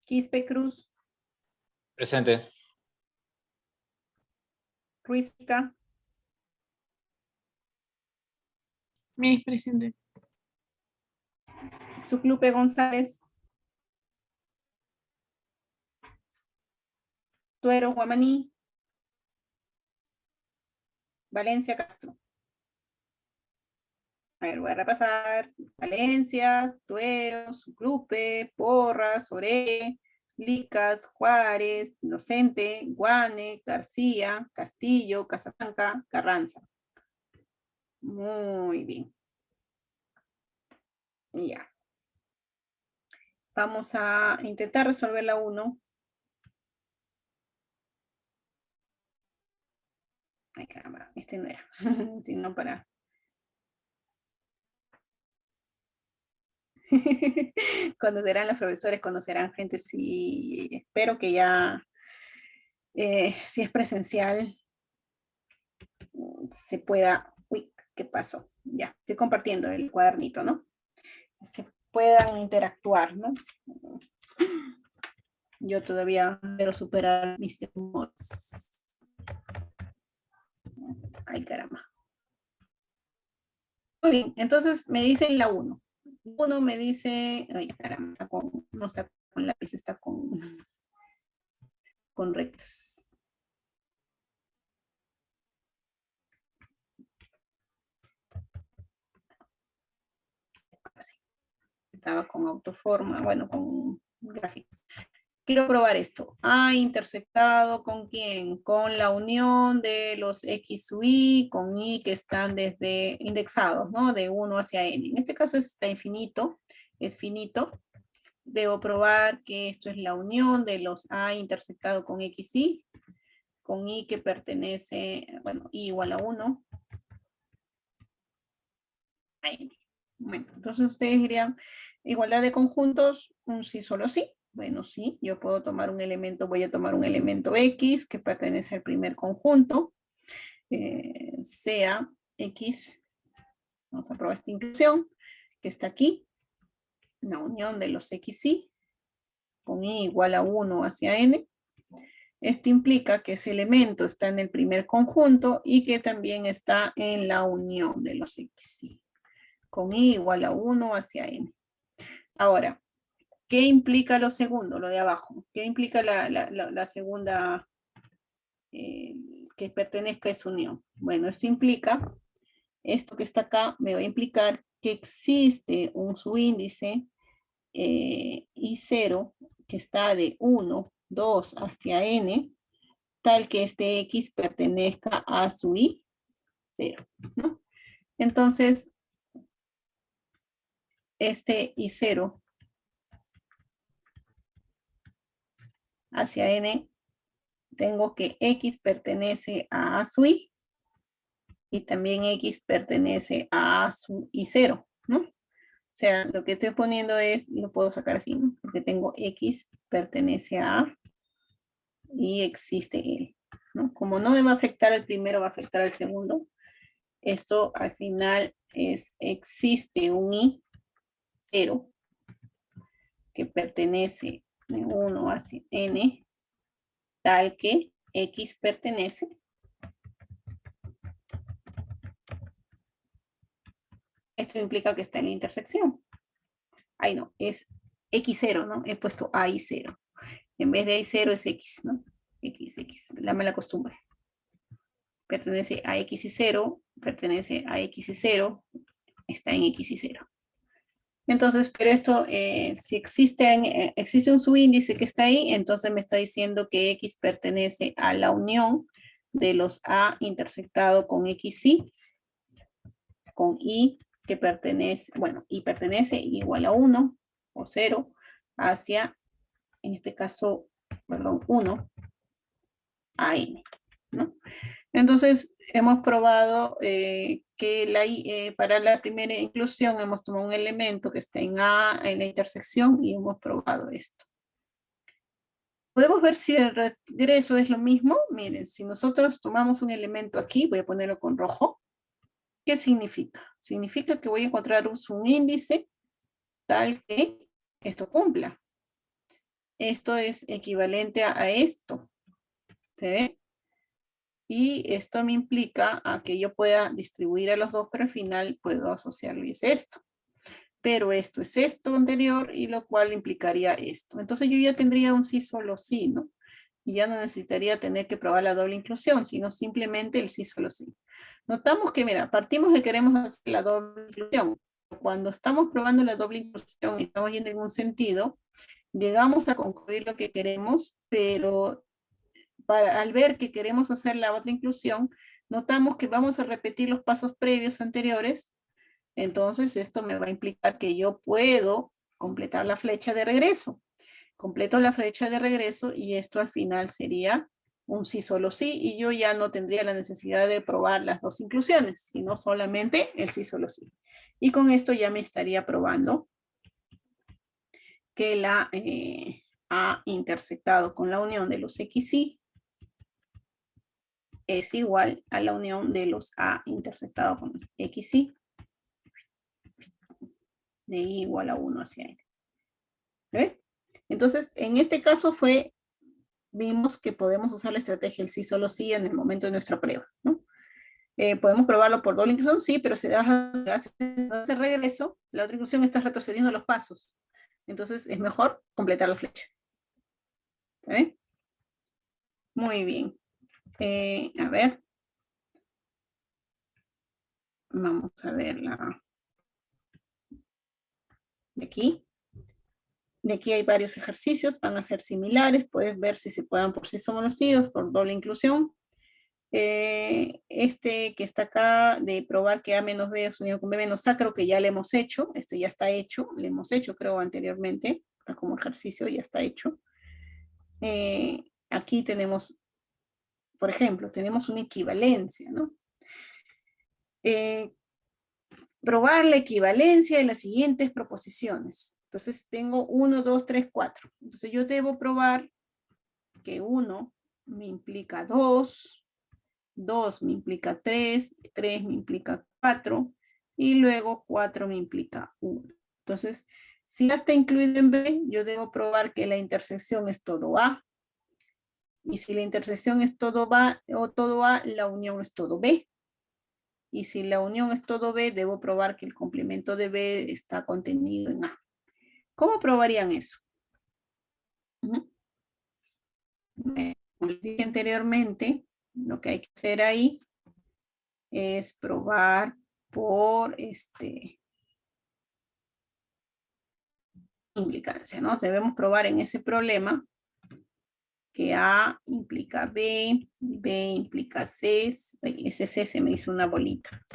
Quispe Cruz. Presente. Ruiz Ica. Miss presente. Suclupe González. Tuero Guamaní. Valencia Castro. A ver, voy a repasar. Valencia, Tuero, Suclupe, Porras, Oré, Licas, Juárez, Inocente, Guane, García, Castillo, Casablanca, Carranza. Muy bien. Ya. Vamos a intentar resolver la 1. Ay, caramba, este no era. Sino para... Conocerán los profesores, conocerán gente, sí. Espero que ya, si es presencial, se pueda... Uy, ¿qué pasó? Ya, estoy compartiendo el cuadernito, ¿no? Se puedan interactuar, ¿no? Yo todavía quiero superar mis temores. Ay, caramba. Muy bien, entonces me dicen la 1. 1 me dice, ay, caramba, no está con lápiz, está con rectas. Así. Estaba con autoforma, bueno, con gráficos. Quiero probar esto. A intersectado ¿con quién? Con la unión de los X u Y con Y que están desde indexados, ¿no? De 1 hacia N. En este caso está infinito, es finito. Debo probar que esto es la unión de los A intersectado con X, Y, con Y que pertenece, bueno, Y igual a 1. Ahí. Bueno, entonces ustedes dirían, igualdad de conjuntos, un sí, solo sí. Bueno, sí, yo puedo tomar un elemento, voy a tomar un elemento X que pertenece al primer conjunto, sea X, vamos a probar esta inclusión, que está aquí, la unión de los X, Y, con Y igual a 1 hacia N. Esto implica que ese elemento está en el primer conjunto y que también está en la unión de los X, Y, con Y igual a 1 hacia N. Ahora, ¿qué implica lo segundo, lo de abajo? ¿Qué implica la segunda que pertenezca a esa unión? Bueno, esto implica, esto que está acá me va a implicar que existe un subíndice I0 que está de 1, 2 hacia N, tal que este X pertenezca a su I0, ¿no? Entonces, este I0 hacia N, tengo que X pertenece a su Y y también X pertenece a su I0, ¿no? O sea, lo que estoy poniendo es, lo puedo sacar así, ¿no? Porque tengo X pertenece a A y existe L, ¿no? Como no me va a afectar el primero, va a afectar al segundo. Esto al final es, existe un I0 que pertenece de 1 hacia N, tal que X pertenece esto implica que está en la intersección. Ay, no, es X0, ¿no? He puesto AI0. En vez de AI0 es X, ¿no? X, la mala costumbre. Pertenece a X y 0, pertenece a X y 0, está en X y 0. Entonces, pero esto, si existe un subíndice que está ahí, entonces me está diciendo que X pertenece a la unión de los A intersectado con XY, con Y que pertenece, bueno, Y pertenece igual a 1 o 0 hacia, en este caso, perdón, 1 a N, ¿no? Entonces, hemos probado que para la primera inclusión hemos tomado un elemento que está en A, en la intersección, y hemos probado esto. Podemos ver si el regreso es lo mismo. Miren, si nosotros tomamos un elemento aquí, voy a ponerlo con rojo. ¿Qué significa? Significa que voy a encontrar un índice tal que esto cumpla. Esto es equivalente a esto. ¿Se ve? Y esto me implica a que yo pueda distribuir a los dos, pero al final puedo asociarlo y es esto. Pero esto es esto anterior y lo cual implicaría esto. Entonces yo ya tendría un sí solo sí, ¿no? Y ya no necesitaría tener que probar la doble inclusión, sino simplemente el sí solo sí. Notamos que, mira, partimos de que queremos hacer la doble inclusión. Cuando estamos probando la doble inclusión y estamos yendo en un sentido, llegamos a concluir lo que queremos, pero al ver que queremos hacer la otra inclusión, notamos que vamos a repetir los pasos previos anteriores Entonces, esto me va a implicar que yo puedo completar la flecha de regreso. Completo la flecha de regreso y esto al final sería un sí, solo sí, y yo ya no tendría la necesidad de probar las dos inclusiones, sino solamente el sí, solo sí. Y con esto ya me estaría probando que la A intersectado con la unión de los X y es igual a la unión de los A intersectado con los X y de I igual a 1 hacia N. ¿Ve? Entonces, en este caso vimos que podemos usar la estrategia el sí, solo sí en el momento de nuestra prueba, ¿no? Podemos probarlo por doble inclusión, sí, pero si hace regreso, la otra inclusión está retrocediendo los pasos. Entonces, es mejor completar la flecha. ¿Está bien? Muy bien. A ver. Vamos a ver de aquí. De aquí hay varios ejercicios, van a ser similares, puedes ver si se pueden por sí conocidos, por doble inclusión. Este que está acá de probar que A menos B es unido con B menos A, creo que ya lo hemos hecho, esto ya está hecho, lo hemos hecho creo anteriormente, está como ejercicio, ya está hecho. Aquí tenemos, por ejemplo, tenemos una equivalencia, ¿no? Probar la equivalencia de las siguientes proposiciones. Entonces tengo 1, 2, 3, 4. Entonces yo debo probar que 1 me implica 2, 2 me implica 3, 3 me implica 4, y luego 4 me implica 1. Entonces, si A está incluido en B, yo debo probar que la intersección es todo A. Y si la intersección es todo A, la unión es todo B. Y si la unión es todo B, debo probar que el complemento de B está contenido en A. ¿Cómo probarían eso? Como les dije anteriormente, lo que hay que hacer ahí es probar por implicancia, ¿no? Debemos probar en ese problema que A implica B, B implica C, ese C se me hizo una bolita.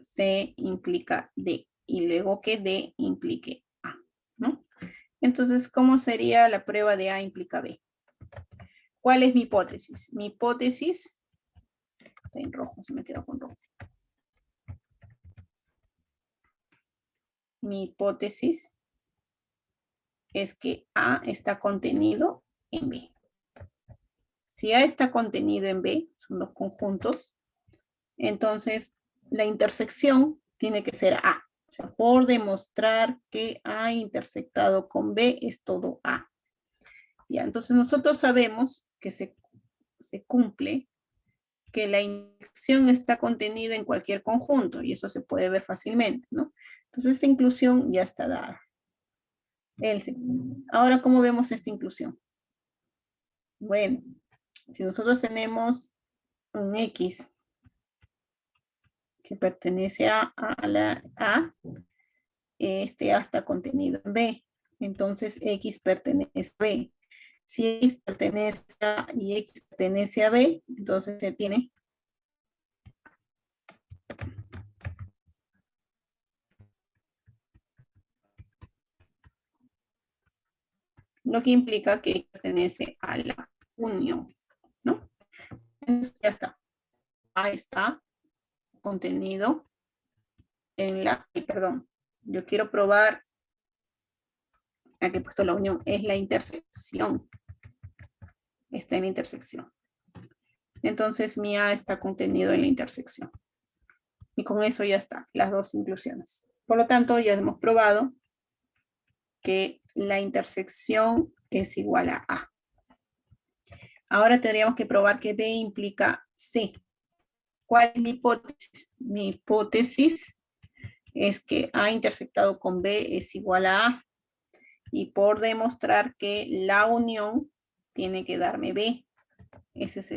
C implica D, y luego que D implique A, ¿no? Entonces, ¿cómo sería la prueba de A implica B? ¿Cuál es mi hipótesis? Mi hipótesis, está en rojo, se me quedó con rojo. Mi hipótesis es que A está contenido en B. Si A está contenido en B, son los conjuntos, entonces la intersección tiene que ser A. O sea, por demostrar que A intersectado con B es todo A. Ya, entonces nosotros sabemos que se cumple, que la intersección está contenida en cualquier conjunto, y eso se puede ver fácilmente, ¿no? Entonces esta inclusión ya está dada. Ahora, ¿cómo vemos esta inclusión? Bueno, si nosotros tenemos un X que pertenece a la A, este A está contenido en B, entonces X pertenece a B. Si X pertenece a A y X pertenece a B, entonces se tiene lo que implica que pertenece a la unión, ¿no? Entonces ya está. A está contenido en la, perdón, yo quiero probar, aquí he puesto la unión, es la intersección. Está en la intersección. Entonces mi A está contenido en la intersección. Y con eso ya está, las dos inclusiones. Por lo tanto, ya hemos probado que la intersección es igual a A. Ahora tendríamos que probar que B implica C. ¿Cuál es mi hipótesis? Mi hipótesis es que A intersectado con B es igual a A. Y por demostrar que la unión tiene que darme B. Esa es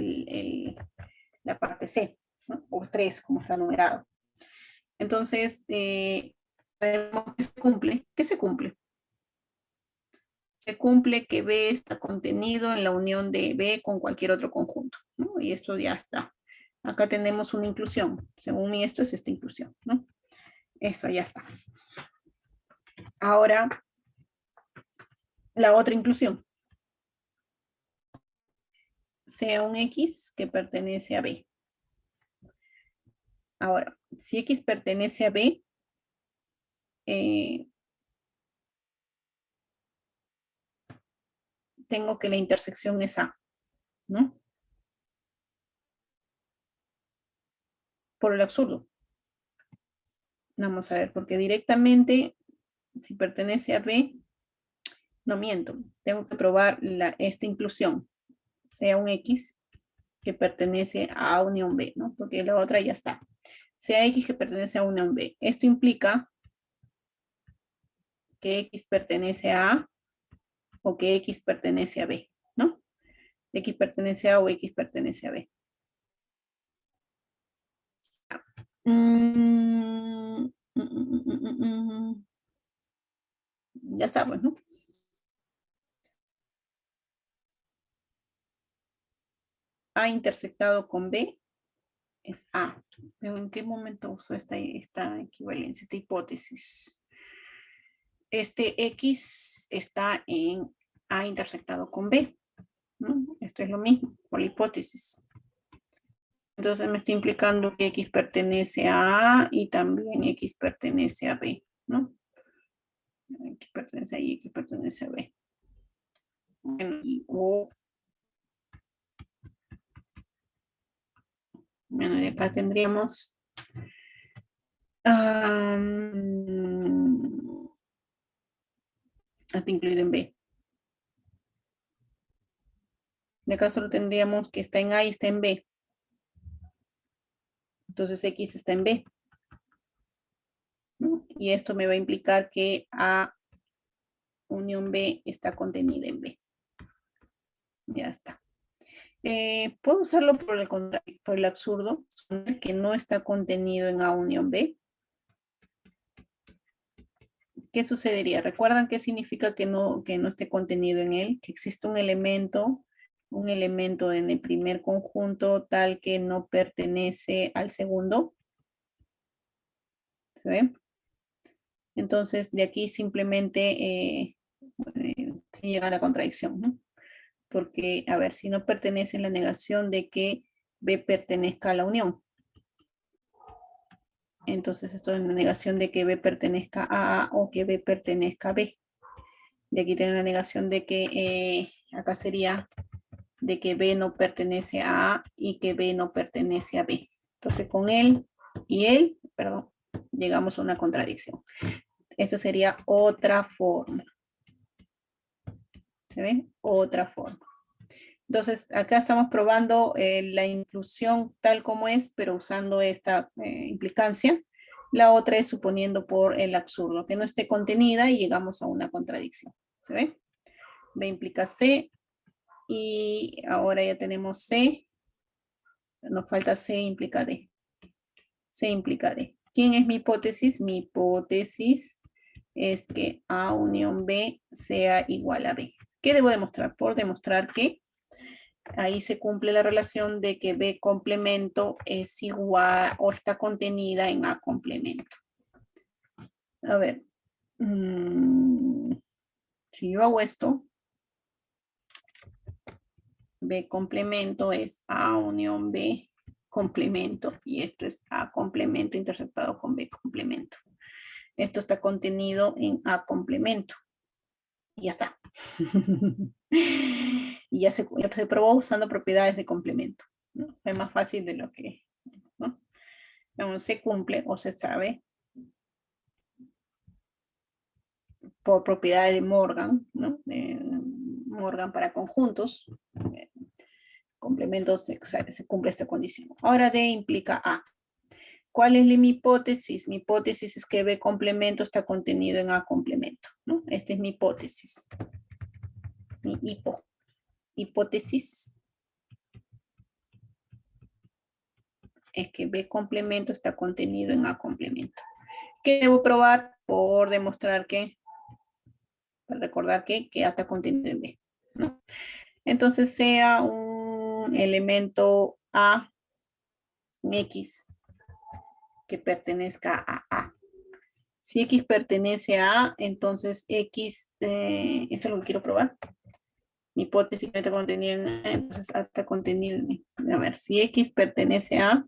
la parte C, ¿no? O 3, como está numerado. Entonces, vemos que se cumple. ¿Qué se cumple? Se cumple que B está contenido en la unión de B con cualquier otro conjunto, ¿no? Y esto ya está. Acá tenemos una inclusión. Según mí, esto es esta inclusión, ¿no? Eso ya está. Ahora, la otra inclusión. Sea un X que pertenece a B. Ahora, si X pertenece a B, tengo que la intersección es A, ¿no? Por el absurdo. Vamos a ver, porque directamente, si pertenece a B, no miento, tengo que probar esta inclusión, sea un X que pertenece a A unión B, ¿no? Porque la otra ya está. Sea X que pertenece a unión B. Esto implica que X pertenece a A o que X pertenece a B, ¿no? X pertenece a A o X pertenece a B. Ya está, pues, ¿no? A intersectado con B es A. Pero ¿en qué momento uso esta equivalencia, esta hipótesis? Este X está en A intersectado con B, ¿no? Esto es lo mismo, por la hipótesis. Entonces me está implicando que X pertenece a A y también X pertenece a B, ¿no? X pertenece a Y, X pertenece a B. Bueno, bueno, y acá tendríamos hasta incluido en B. De acá solo tendríamos que está en A y está en B. Entonces X está en B, ¿no? Y esto me va a implicar que A unión B está contenida en B. Ya está. Puedo usarlo por el absurdo, que no está contenido en A unión B. ¿Qué sucedería? ¿Recuerdan qué significa que no esté contenido en él? Que existe un elemento en el primer conjunto tal que no pertenece al segundo. ¿Se ve? Entonces, de aquí simplemente se llega a la contradicción, ¿no? Porque, a ver, si no pertenece en la negación de que B pertenezca a la unión. Entonces, esto es la negación de que B pertenezca a A o que B pertenezca a B. De aquí tengo la negación de que, acá sería de que B no pertenece a A y que B no pertenece a B. Entonces, con él y él, perdón, llegamos a una contradicción. Esto sería otra forma. ¿Se ve? Otra forma. Entonces, acá estamos probando la inclusión tal como es, pero usando esta implicancia. La otra es suponiendo por el absurdo, que no esté contenida y llegamos a una contradicción. ¿Se ve? B implica C y ahora ya tenemos C. Nos falta C implica D. C implica D. ¿Quién es mi hipótesis? Mi hipótesis es que A unión B sea igual a B. ¿Qué debo demostrar? Por demostrar que ahí se cumple la relación de que B complemento es igual o está contenida en A complemento. A ver, si yo hago esto, B complemento es A unión B complemento y esto es A complemento interceptado con B complemento. Esto está contenido en A complemento. Y ya está. Y ya se probó usando propiedades de complemento, ¿no? Es más fácil de lo que, ¿no? Se cumple o se sabe por propiedades de Morgan, ¿no? Morgan para conjuntos. Complementos se cumple esta condición. Ahora D implica A. ¿Cuál es mi hipótesis? Mi hipótesis es que B complemento está contenido en A complemento, ¿no? Esta es mi hipótesis. Mi hipótesis es que B complemento está contenido en A complemento. ¿Qué debo probar? Por demostrar que, para recordar que A está contenido en B, ¿no? Entonces sea un elemento A, un X, que pertenezca a A. Si X pertenece a, entonces X, esto es lo que quiero probar. Mi hipótesis que está contenida en A, entonces A está contenido en B. A ver, si X pertenece a,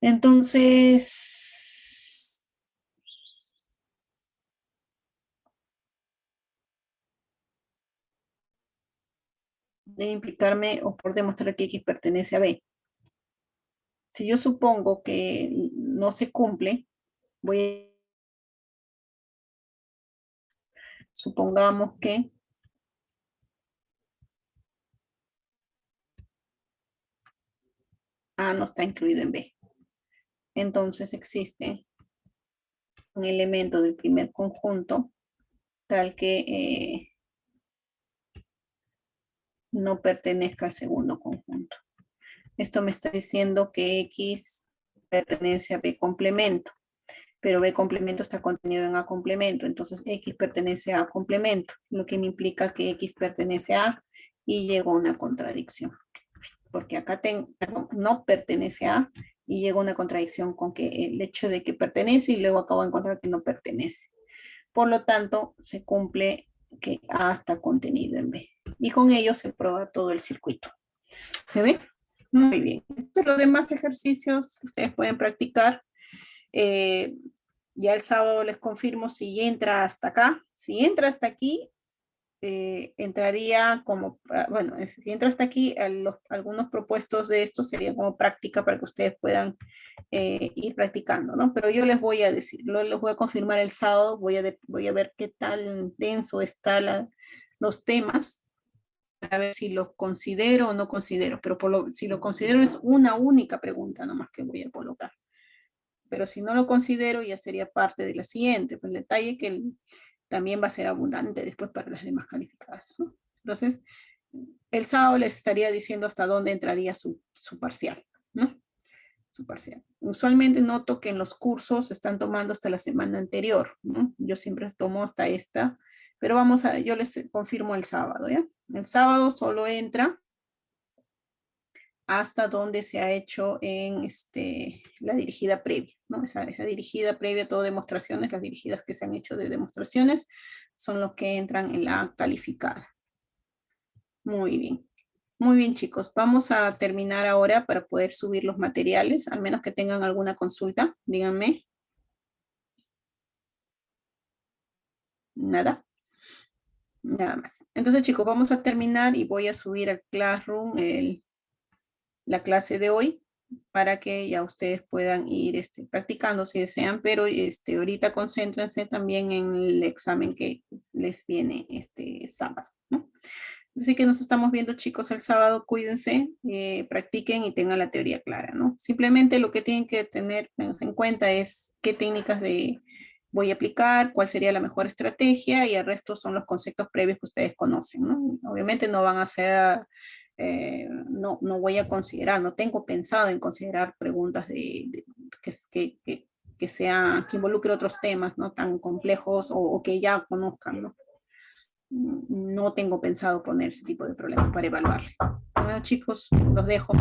entonces, debe implicarme o por demostrar que X pertenece a B. Si yo supongo que no se cumple, supongamos que A no está incluido en B. Entonces existe un elemento del primer conjunto tal que no pertenezca al segundo conjunto. Esto me está diciendo que X pertenece a B complemento, pero B complemento está contenido en A complemento, entonces X pertenece a A complemento, lo que me implica que X pertenece a A y llegó a una contradicción. Porque acá no pertenece a y llega una contradicción con que el hecho de que pertenece y luego acabo de encontrar que no pertenece. Por lo tanto, se cumple que A está contenido en B. Y con ello se prueba todo el circuito. ¿Se ve? Muy bien. Los demás ejercicios ustedes pueden practicar. Ya el sábado les confirmo si entra hasta acá. Si entra hasta aquí, entraría como, bueno, si entra hasta aquí, algunos propuestos de esto serían como práctica para que ustedes puedan ir practicando, ¿no? Pero yo les voy a decir, les voy a confirmar el sábado, voy a ver qué tan denso están los temas, a ver si los considero o no considero, pero si lo considero es una única pregunta nomás que voy a colocar. Pero si no lo considero ya sería parte de la siguiente, pues el detalle que también va a ser abundante después para las demás calificadas, ¿no? Entonces, el sábado les estaría diciendo hasta dónde entraría su parcial, ¿no? Su parcial. Usualmente noto que en los cursos se están tomando hasta la semana anterior, ¿no? Yo siempre tomo hasta esta, pero yo les confirmo el sábado, ¿ya? El sábado solo entra hasta donde se ha hecho en la dirigida previa, ¿no? Esa dirigida previa, todo demostraciones, las dirigidas que se han hecho de demostraciones, son los que entran en la calificada. Muy bien. Muy bien, chicos. Vamos a terminar ahora para poder subir los materiales, al menos que tengan alguna consulta, díganme. Nada. Nada más. Entonces, chicos, vamos a terminar y voy a subir al Classroom la clase de hoy para que ya ustedes puedan ir practicando si desean, pero ahorita concéntrense también en el examen que les viene este sábado, ¿no? Así que nos estamos viendo, chicos, el sábado. Cuídense, practiquen y tengan la teoría clara, ¿no? Simplemente lo que tienen que tener en cuenta es qué técnicas voy a aplicar, cuál sería la mejor estrategia, y el resto son los conceptos previos que ustedes conocen, ¿no? Obviamente no van a ser, no voy a considerar, no tengo pensado en considerar preguntas que involucre otros temas, ¿no? Tan complejos o que ya conozcan, ¿no? No tengo pensado poner ese tipo de problemas para evaluarle. Bueno, chicos, los dejo.